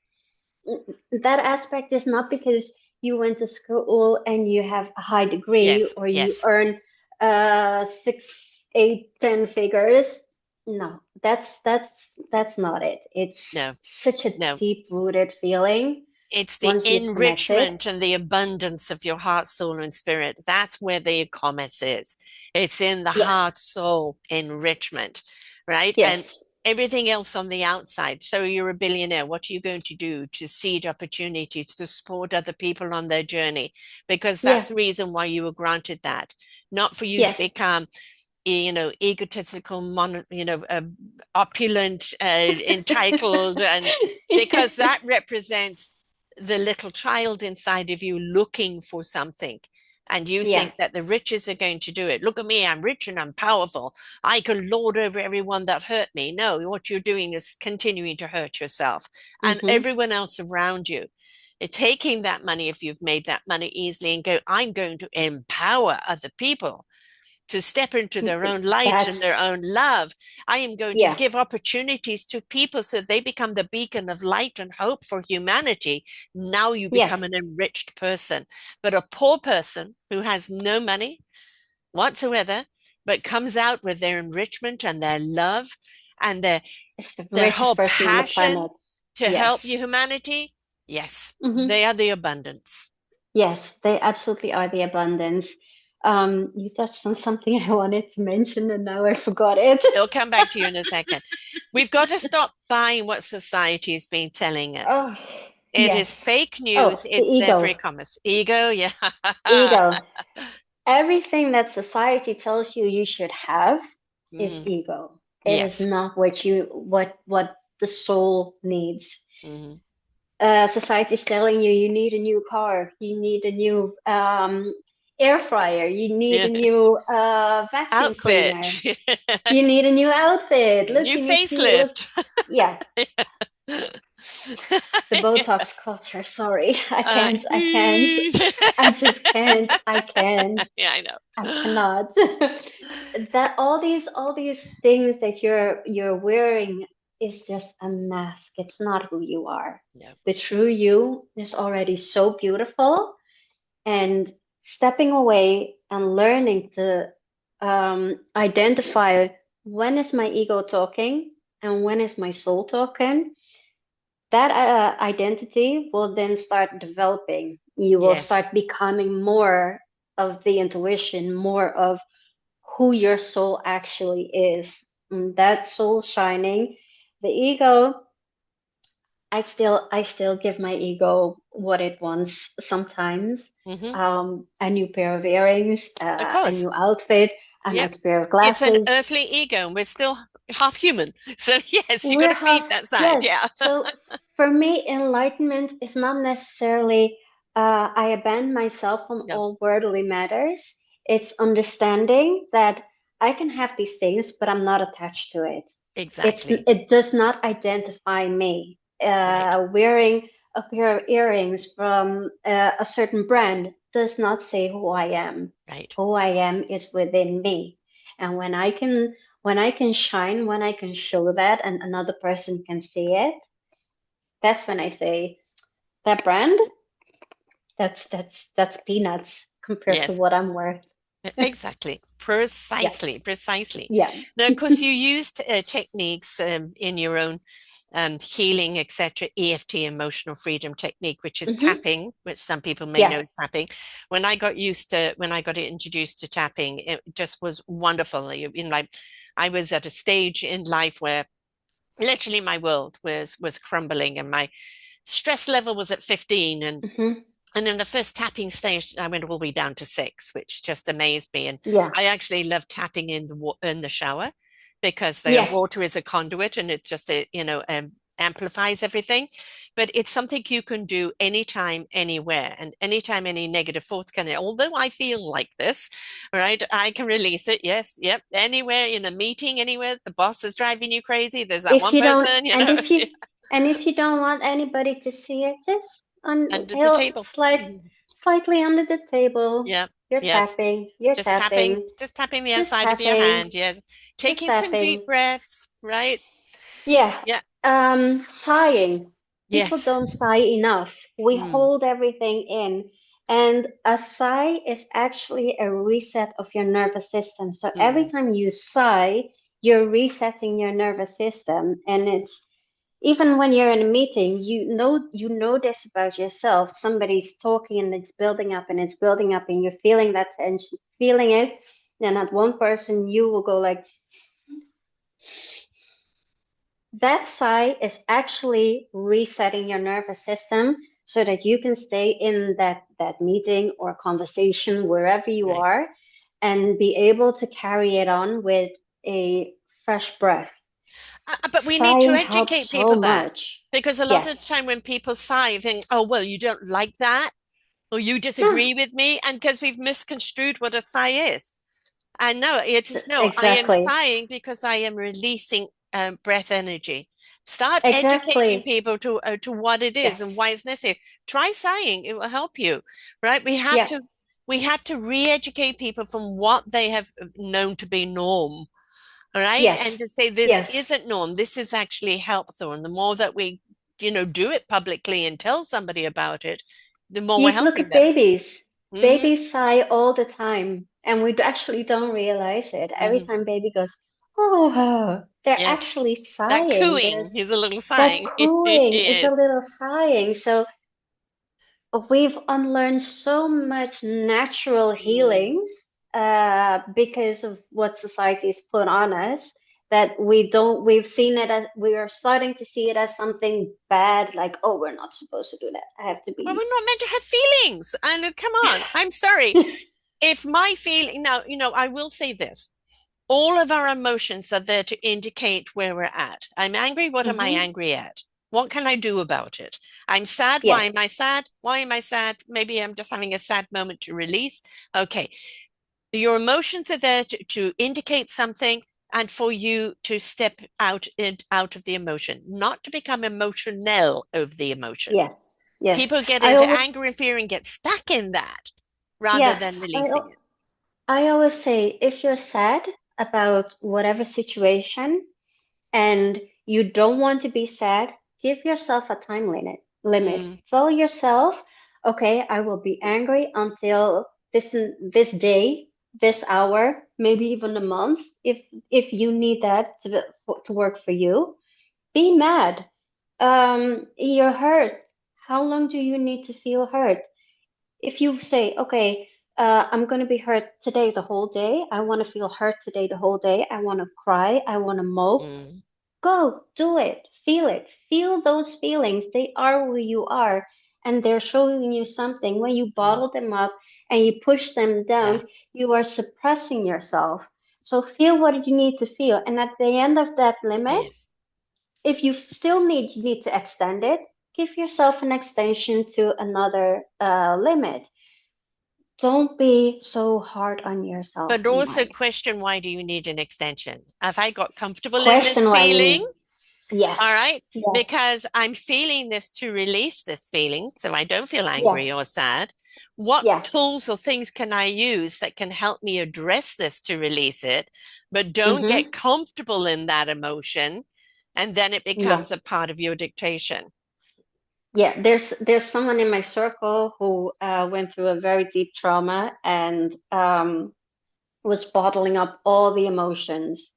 that aspect is not because you went to school and you have a high degree Yes. or you Yes. earn six, eight, 10 figures. No, that's not it. It's No. such a No. deep-rooted feeling It's the once you've connected. enrichment and the abundance of your heart, soul, and spirit. That's where the commerce is. It's in the Yeah. heart, soul enrichment, right? And Yes. everything else on the outside. So you're a billionaire. What are you going to do to seed opportunities to support other people on their journey? Because that's Yeah. the reason why you were granted that, not for you to Yes. become egotistical, opulent, entitled, and because that represents the little child inside of you looking for something. And you Yeah. think that the riches are going to do it. Look at me, I'm rich and I'm powerful. I can lord over everyone that hurt me. No, what you're doing is continuing to hurt yourself and Mm-hmm. everyone else around you. It's taking that money, if you've made that money easily, and go, I'm going to empower other people to step into their own light and their That's own love. I am going to yeah. give opportunities to people so they become the beacon of light and hope for humanity. Now you Yeah. become an enriched person. But a poor person who has no money whatsoever, but comes out with their enrichment and their love and It's the their richest whole person on the passion planet. to help Yes. humanity, yes, Mm-hmm. they are the abundance. Yes, they absolutely are the abundance. You touched on something I wanted to mention and now I forgot it. It'll come back to you in a second. We've got to stop buying what society has been telling us. Oh, It is yes. fake news. Oh, the It's there for ego. e-commerce. Ego, yeah. Ego. Everything that society tells you you should have is Mhm. ego. It is Yes. not what the soul needs. Mhm. Society is telling you you need a new car, you need a new air fryer, you need a Yeah. new vacuum cleaner, Outfit. you need a new outfit. Look, New you need to look. facelift. Yeah, the Botox culture. Sorry, I Uh, can't. I can't. I just can't. I can't. yeah, I know. I cannot. That all these things that you're wearing is just a mask. It's not who you are. No. The true you is already so beautiful, and stepping away and learning to identify when is my ego talking and when is my soul talking, that identity will then start developing. You will Yes. start becoming more of the intuition, more of who your soul actually is. And that soul shining, the ego, I still give my ego what it wants sometimes. Hmm. A new pair of earrings, Of a course. new outfit, a Yep. nice pair of It's an glasses. earthly ego, and we're still half human. So yes, you got We're to feed half, that side. yes. Yeah. So for me, enlightenment is not necessarily I abandon myself from No, all worldly matters. It's understanding that I can have these things, but I'm not attached to it. exactly. It does not identify me. Right. Wearing a pair of earrings from a certain brand does not say who I am. Right. Who I am is within me. And when I can shine, when I can show that and another person can see it, that's when I say that brand, that's peanuts compared to Yes. what I'm worth. Exactly. Yeah. Precisely. Precisely. Yeah. Now, of course, you used techniques in your own healing, etc., EFT, emotional freedom technique, which is Hmm. tapping, which some people may Yeah. know is tapping. When I got introduced to tapping, it just was wonderful. Like I was at a stage in life where literally my world was crumbling and my stress level was at 15 Hmm. And in the first tapping stage, I went all the way down to 6, which just amazed me. And Yeah. I actually love tapping in the shower because the Yeah. water is a conduit and it just amplifies everything. But it's something you can do anytime, anywhere, and anytime any negative thoughts can. Although I feel like this, right? I can release it. Yes, yep. Anywhere in a meeting, anywhere the boss is driving you crazy. There's that If one you don't, person, and if you don't want anybody to see it, just on under the table. Mhm. slightly under the table. Yeah. Yes. You're tapping, Just tapping the just outside of your tapping, hand. Yes. just Taking some deep tapping. breaths, right? Yeah. Yeah. Sighing. People Yes. don't sigh enough. We Mm, hold everything in. And a sigh is actually a reset of your nervous system. So every mm. time you sigh, you're resetting your nervous system. And it's even when you're in a meeting, you know this about yourself. Somebody's talking and it's building up and it's building up, and you're feeling that tension, feeling it. Then at one person, you will go like, that sigh is actually resetting your nervous system so that you can stay in that meeting or conversation wherever you Right. are and be able to carry it on with a fresh breath. But we need to Sighing helps educate so people that much. because a lot of the Yes. time when people sigh, you think, oh, well, you don't like that or you No, disagree with me. And because we've misconstrued what a sigh is. And no, it is no, I am exactly. sighing because I am releasing breath energy. Start educating Exactly. people to what it is and Yes. why it's necessary. Try sighing; it will help you, right? Yeah. We have to re-educate people from what they have known to be norm, all right? And Yes. to say this Yes. isn't norm, this is actually helpful. And the more that we, do it publicly and tell somebody about it, the more we're You look helping at them. babies. Hmm. Babies sigh all the time, and we actually don't realize it. Every Hmm. time baby goes, oh, they're Yes. actually That sighing. cooing There's is a little that sighing. cooing is a Yes. little sighing. So we've unlearned so much natural Mm. healings because of what society's put on us that we've seen it as we are starting to see it as something bad, like, oh, we're not supposed to do that. I have to Well, be. we're not meant to have feelings. And come on, I'm sorry. If my feeling, now, I will say this. All of our emotions are there to indicate where we're at. I'm angry. What am I Hmm. angry at? What can I do about it? I'm sad. Why am Yes. I sad? Why am I sad? Maybe I'm just having a sad moment to release. Okay. Your emotions are there to indicate something and for you to step out of the emotion, not to become emotional over the emotion. Yes, yes. People get I into always, anger and fear and get stuck in that rather yeah, than I, releasing al- it. I always say if you're sad about whatever situation and you don't want to be sad, give yourself a time limit. Mm, Tell yourself, okay, I will be angry until this day, this hour, maybe even a month, if you need that to work for you. Be mad. You're hurt. How long do you need to feel hurt? If you say, okay, I'm going to be hurt today the whole day, I want to feel hurt today the whole day, I want to cry, I want to mope, mm, go do it. Feel it. Feel those feelings. They are who you are, and they're showing you something. When you mm. bottle them up and you push them Yeah. down, you are suppressing yourself. So feel what you need to feel. And at the end of that limit, Yes. if you still need to extend it, give yourself an extension to another limit. Don't be so hard on yourself But in also life. question, why do you need an extension? Have I got comfortable in this Question why you feeling? need. All Yes. right. Yes. Because I'm feeling this to release this feeling. So I don't feel Yeah. angry or sad. What Yeah. tools or things can I use that can help me address this to release it, but don't Mm-hmm. get comfortable in that emotion? And then it Yeah. becomes a part of your dictation. Yeah. There's someone in my circle who went through a very deep trauma and was bottling up all the emotions.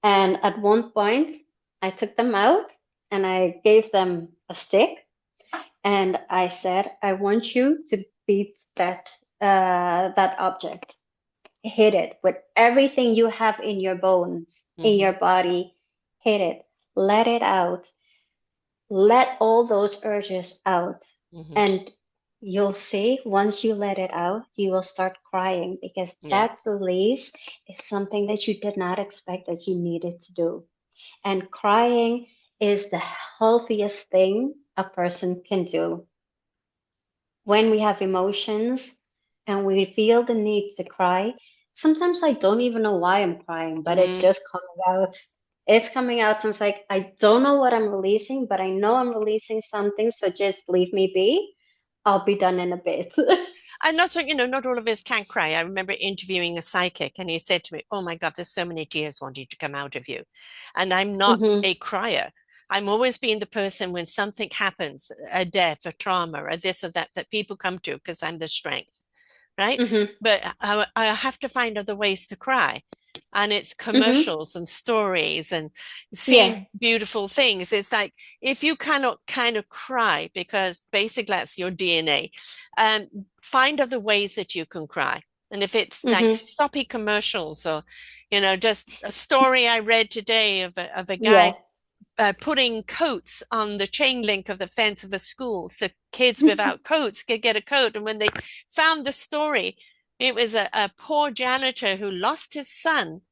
And at one point, I took them out and I gave them a stick. And I said, I want you to beat that object. Hit it with everything you have in your bones, in Hmm. your body. Hit it. Let it out. Let all those urges out. Hmm. And you'll see once you let it out, you will start crying because Yes. that release is something that you did not expect that you needed to do. And crying is the healthiest thing a person can do. When we have emotions and we feel the need to cry, sometimes I don't even know why I'm crying, but it's Mm. just coming out. It's coming out, and it's like I don't know what I'm releasing, but I know I'm releasing something, so just leave me be. I'll be done in a bit. And not so, not all of us can cry. I remember interviewing a psychic and he said to me, "Oh my God, there's so many tears wanting to come out of you." And I'm not Hmm. a crier. I'm always being the person when something happens, a death, a trauma, or this or that, that people come to because I'm the strength, right? Hmm. But I have to find other ways to cry. And it's Hmm. commercials and stories and Yeah. seeing beautiful things. It's like if you cannot kind of cry because basically that's your DNA, um, find other ways that you can cry. And if it's like Hmm. soppy commercials or, just a story I read today of a guy Yes. putting coats on the chain link of the fence of a school so kids without coats could get a coat. And when they found the story, it was a poor janitor who lost his son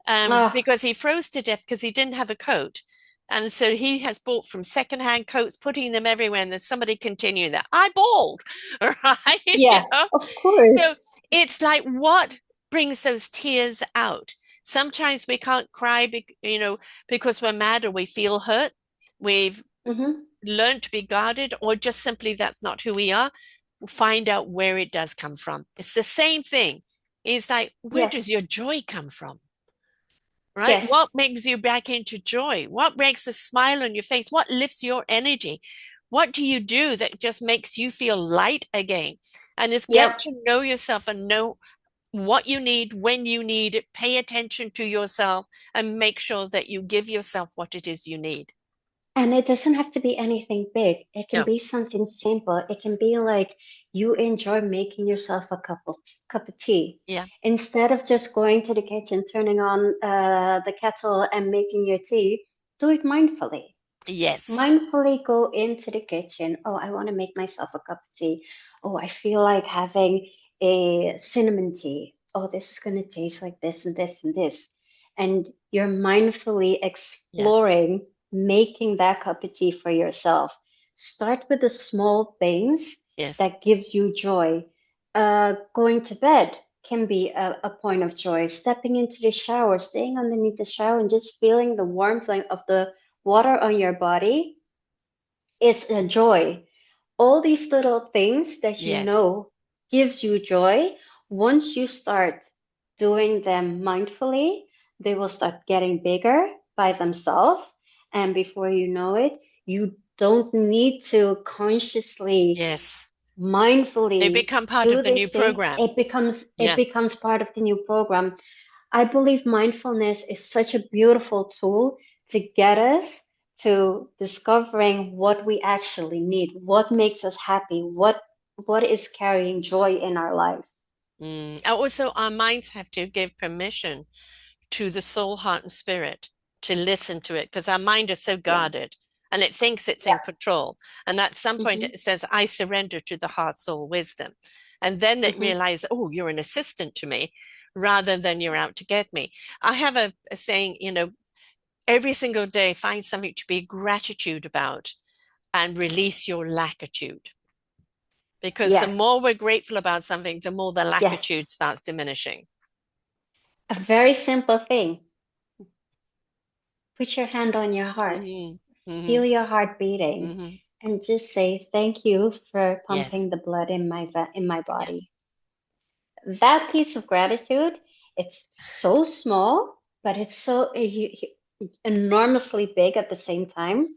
Ah, because he froze to death because he didn't have a coat. And so he has bought from secondhand coats, putting them everywhere. And there's somebody continuing that. I bawled, right? yeah, of So course. it's like what brings those tears out? Sometimes we can't cry, because we're mad or we feel hurt. We've Hmm. learned to be guarded, or just simply that's not who we are. Find out where it does come from. It's the same thing. It's like, where Yes. does your joy come from? Right? Yes. What makes you back into joy? What makes a smile on your face? What lifts your energy? What do you do that just makes you feel light again? And it's get Yep. to know yourself and know what you need, when you need it. Pay attention to yourself and make sure that you give yourself what it is you need. And it doesn't have to be anything big. It can No. be something simple. It can be like you enjoy making yourself a cup of tea. Yeah. Instead of just going to the kitchen, turning on the kettle and making your tea, do it mindfully. Yes. Mindfully go into the kitchen. Oh, I want to make myself a cup of tea. Oh, I feel like having a cinnamon tea. Oh, this is going to taste like this and this and this. And you're mindfully Yeah. exploring making that cup of tea for yourself. Start with the small things Yes. that gives you joy. Going to bed can be a point of joy. Stepping into the shower, staying underneath the shower and just feeling the warmth of the water on your body is a joy. All these little things that you Yes. know gives you joy, once you start doing them mindfully, they will start getting bigger by themselves. And before you know it, you don't need to consciously, Yes. They mindfully become part of do the new this thing. program. It Yeah. becomes part of the new program. I believe mindfulness is such a beautiful tool to get us to discovering what we actually need, what makes us happy, what is carrying joy in our life. And also, our minds have to give permission to the soul, heart, and spirit to listen to it because our mind is so Yeah. guarded and it thinks it's Yeah. in control. And at some point, Hmm. it says, I surrender to the heart, soul, wisdom. And then it Hmm. realizes, oh, you're an assistant to me rather than you're out to get me. I have a saying, every single day, find something to be gratitude about and release your lackitude. Because the Yeah. more we're grateful about something, the more the Yes. lackitude starts diminishing. A very simple thing. Put your hand on your heart, Hmm. Hmm. feel your heart beating, Hmm. and just say thank you for Yes. pumping the blood in my Yeah. body. That piece of gratitude, it's so small, but it's so enormously big at the same time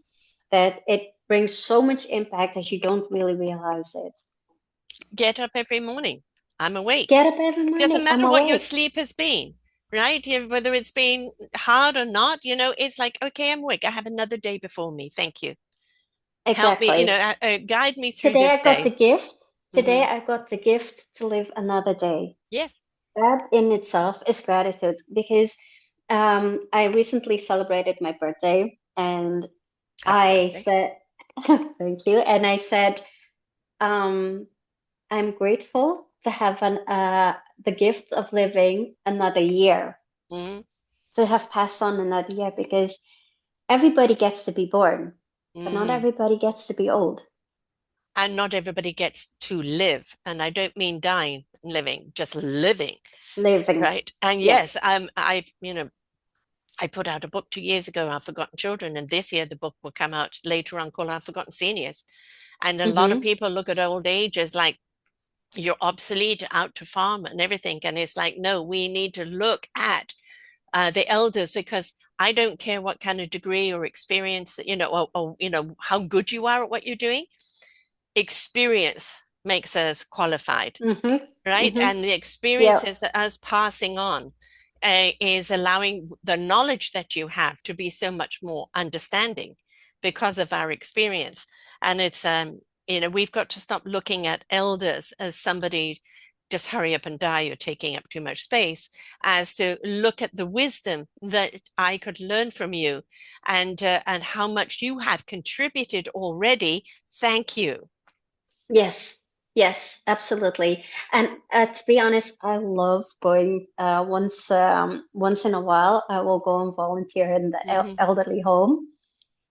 that it brings so much impact that you don't really realize it. Get up every morning. I'm awake. Get up every Doesn't morning. I'm matter what your awake. sleep has been, right? Whether it's been hard or not, it's like, okay, I'm awake. I have another day before me. Thank you. Help me, Exactly. guide me through Today this I got the day. gift. Today Hmm. I got the gift to live another day. Yes. That in itself is gratitude because I recently celebrated my birthday and Happy I birthday. said, thank you. And I said, I'm grateful to have the gift of living another year, Hmm. to have passed on another year, because everybody gets to be born, but not Hmm. everybody gets to be old. And not everybody gets to live. And I don't mean dying, living, just living, Living. right? And Yes. yes, I put out a book 2 years ago, Our Forgotten Children, and this year the book will come out later on called Our Forgotten Seniors. And a lot of Mm-hmm. people look at old age as like you're obsolete, out to farm and everything. And it's like, no, we need to look at the elders, because I don't care what kind of degree or experience, or how good you are at what you're doing. Experience makes us qualified, Mm-hmm. right? Mm-hmm. And the Yeah. experiences that us passing on is allowing the knowledge that you have to be so much more understanding because of our experience. And we've got to stop looking at elders as somebody just hurry up and die, you're taking up too much space, as to look at the wisdom that I could learn from you, and how much you have contributed already. Thank you. Yes. Yes, absolutely. And to be honest, I love going once in a while. I will go and volunteer in the Hmm. elderly home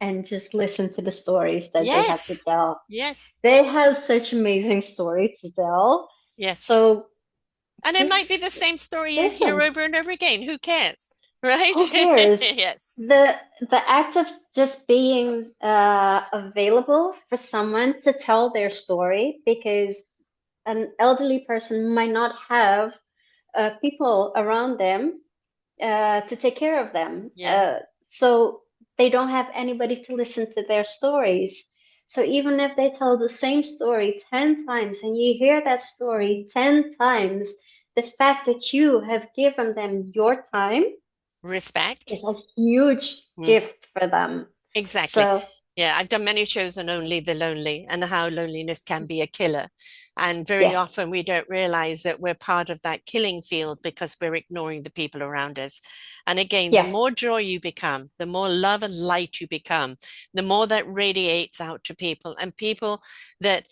and just listen to the stories that they have to Yes, tell. yes, They have such amazing stories to tell. yes. So And it might be the just same story you hear listen. over and over again. Who cares? Right? Who cares? Yes. The act of just being available for someone to tell their story, because an elderly person might not have people around them to take care of them. Yeah. So they don't have anybody to listen to their stories. So even if they tell the same story 10 times and you hear that story 10 times, the fact that you have given them your time Respect. is a huge Mm. gift for them. Exactly. So, Yeah, I've done many shows on Only the Lonely and how loneliness can be a killer. And very yes, often we don't realize that we're part of that killing field because we're ignoring the people around us. And again, the yeah, more joy you become, the more love and light you become, the more that radiates out to people, and people that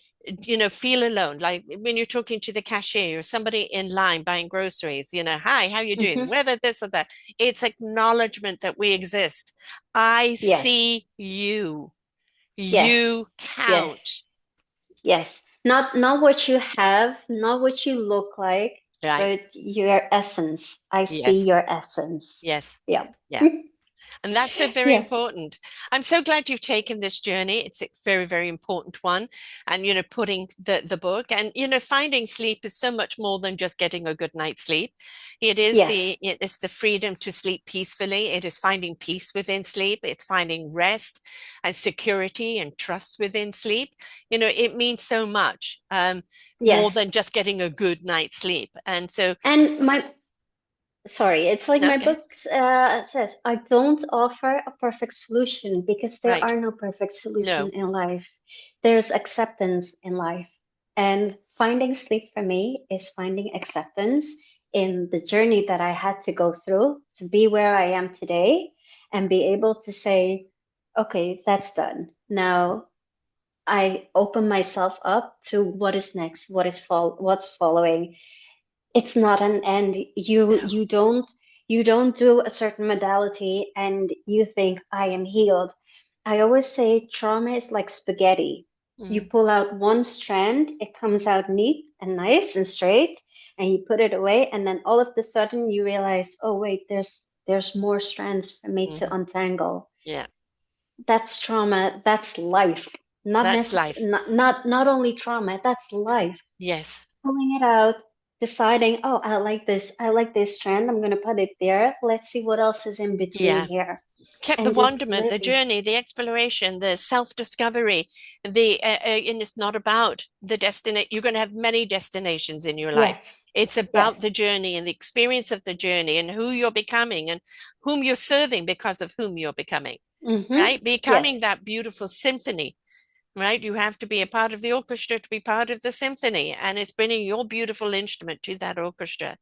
feel alone, like when you're talking to the cashier or somebody in line buying groceries, hi, how you doing, hmm, whether this or that. It's acknowledgement that we exist. I yes, see you. yes, You yes, count. yes. Not what you have, not what you look like, Right? but your essence. I see Yes. your essence. Yes. Yeah. Yeah. And that's so very Yes, important. I'm so glad you've taken this journey. It's a very, very important one. And, putting the book and, finding sleep is so much more than just getting a good night's sleep. yes, It is the freedom to sleep peacefully. It is finding peace within sleep. It's finding rest and security and trust within sleep. It means so much, more yes. than just getting a good night's sleep. And so, And sorry, it's like my okay, book says, I don't offer a perfect solution because there right. are no perfect solution No. in life. There's acceptance in life. And finding sleep for me is finding acceptance in the journey that I had to go through to be where I am today and be able to say, okay, that's done. Now I open myself up to what is next, what's following. It's not an end. No. You don't do a certain modality and you think I am healed. I always say trauma is like spaghetti. You Mm, pull out one strand, it comes out neat and nice and straight, and you put it away, and then all of a sudden you realize, oh wait, there's more strands for me to mhm. untangle. Yeah. That's trauma, that's life. That's life. Not only trauma, that's life. Yes. Pulling it out, deciding, oh, I like this strand, I'm gonna put it there. Let's see what else is in between Yeah. here. Kept the And just wonderment, the living. journey, the exploration, the self-discovery, and it's not about the destination. You're going to have many destinations in your life. Yes, It's yes. about the journey and the experience of the journey and who you're becoming and whom you're serving because of whom you're becoming, Mm-hmm. right? Becoming Yes, that beautiful symphony, right? You have to be a part of the orchestra to be part of the symphony, and it's bringing your beautiful instrument to that orchestra,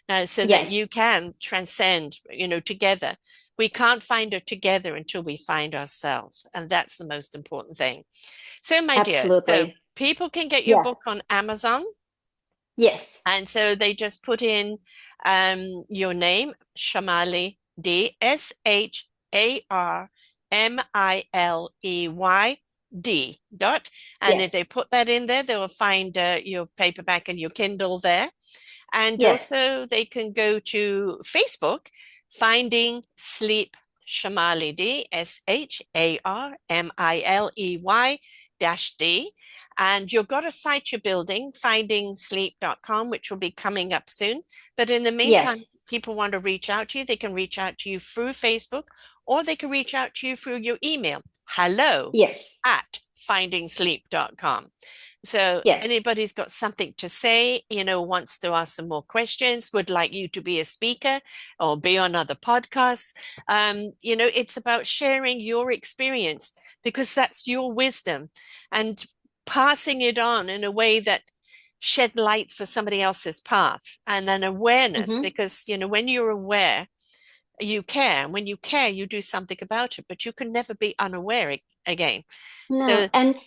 so that you yes, can transcend, together. We can't find it together until we find ourselves, and that's the most important thing. So, my dear, so absolutely. people can get your Yeah. book on Amazon. Yes. And so they just put in your name, Sharmiley D, Sharmiley dot. And if they Yes. put that in there, they will find your paperback and your Kindle there. And Yes. also they can go to Facebook, Finding Sleep Sharmiley D, Sharmiley -D. And you've got a site you're building, findingsleep.com, which will be coming up soon. But in the meantime, Yes. people want to reach out to you, they can reach out to you through Facebook, or they can reach out to you through your email, hello Yes. at findingsleep.com. So Yes. anybody's got something to say, wants to ask some more questions, would like you to be a speaker or be on other podcasts, it's about sharing your experience because that's your wisdom and passing it on in a way that shed lights for somebody else's path and an awareness Hmm. because, when you're aware, you care. And when you care, you do something about it, but you can never be unaware again. No, So, and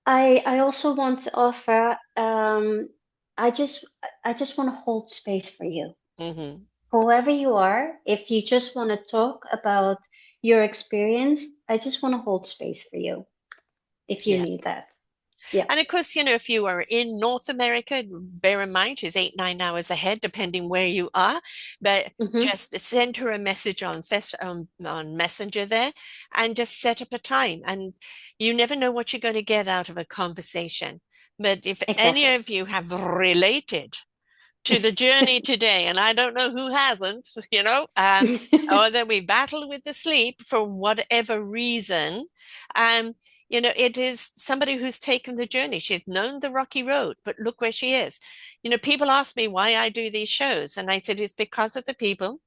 I also want to offer, I just I just want to hold space for you. mhm, Whoever you are, if you just want to talk about your experience, I just want to hold space for you if you yeah. need that. Yeah. And of course, if you are in North America, bear in mind she's 8, 9 hours ahead, depending where you are. But Hmm. just send her a message on Messenger there and just set up a time. And you never know what you're going to get out of a conversation. But if any Exactly. of you have related to the journey today, and I don't know who hasn't, or that we battle with the sleep for whatever reason. Um, it is somebody who's taken the journey. She's known the rocky road, but look where she is. People ask me why I do these shows, and I said it's because of the people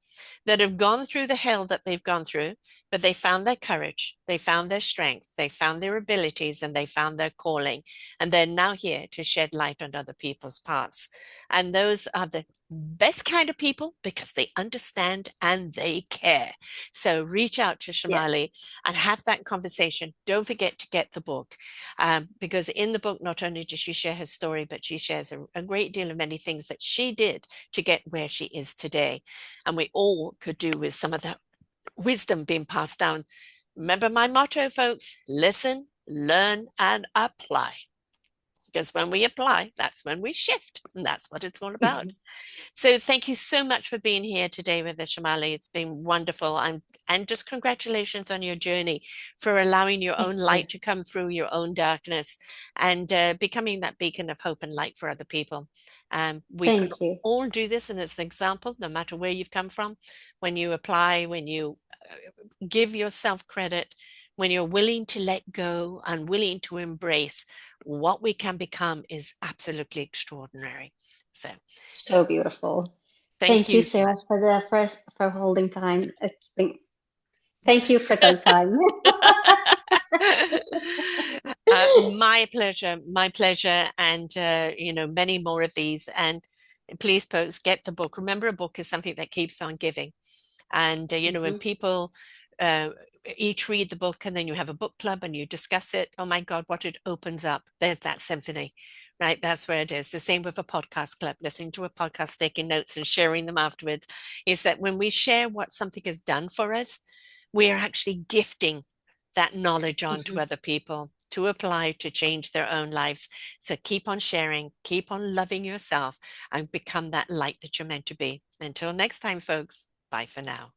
that have gone through the hell that they've gone through, but they found their courage, they found their strength, they found their abilities, and they found their calling. And they're now here to shed light on other people's paths. And those are the best kind of people because they understand and they care. So reach out to Yes. Sharmiley and have that conversation. Don't forget to get the book because in the book, not only does she share her story, but she shares a great deal of many things that she did to get where she is today. And we all could do with some of that wisdom being passed down. Remember my motto, folks: listen, learn, and apply. Because when we apply, that's when we shift. And that's what it's all about. So thank you so much for being here today with us, Sharmiley. It's been wonderful. And just congratulations on your journey for allowing your Thank own you. light to come through your own darkness and becoming that beacon of hope and light for other people. We can Thank you. all do this, and it's an example, no matter where you've come from, when you apply, when you give yourself credit, when you're willing to let go and willing to embrace what we can become is absolutely extraordinary. So So beautiful. thank Thank you, you so Sarah, much. for the first for holding time. Thank you for the time. My pleasure, my pleasure, and many more of these. And please, folks, get the book. Remember, a book is something that keeps on giving. And when Mhm. people uh, each read the book and then you have a book club and you discuss it, oh my God, what it opens up. There's that symphony, right? That's where it is. The same with a podcast club, listening to a podcast, taking notes and sharing them afterwards, is that when we share what something has done for us, we are actually gifting that knowledge on to Mhm. other people to apply to change their own lives. So keep on sharing, keep on loving yourself, and become that light that you're meant to be. Until next time, folks, bye for now.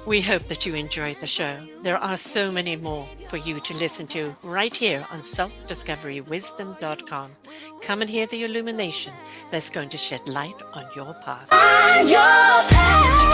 We hope that you enjoyed the show. There are so many more for you to listen to right here on selfdiscoverywisdom.com. Come and hear the illumination that's going to shed light on your path. Find your path.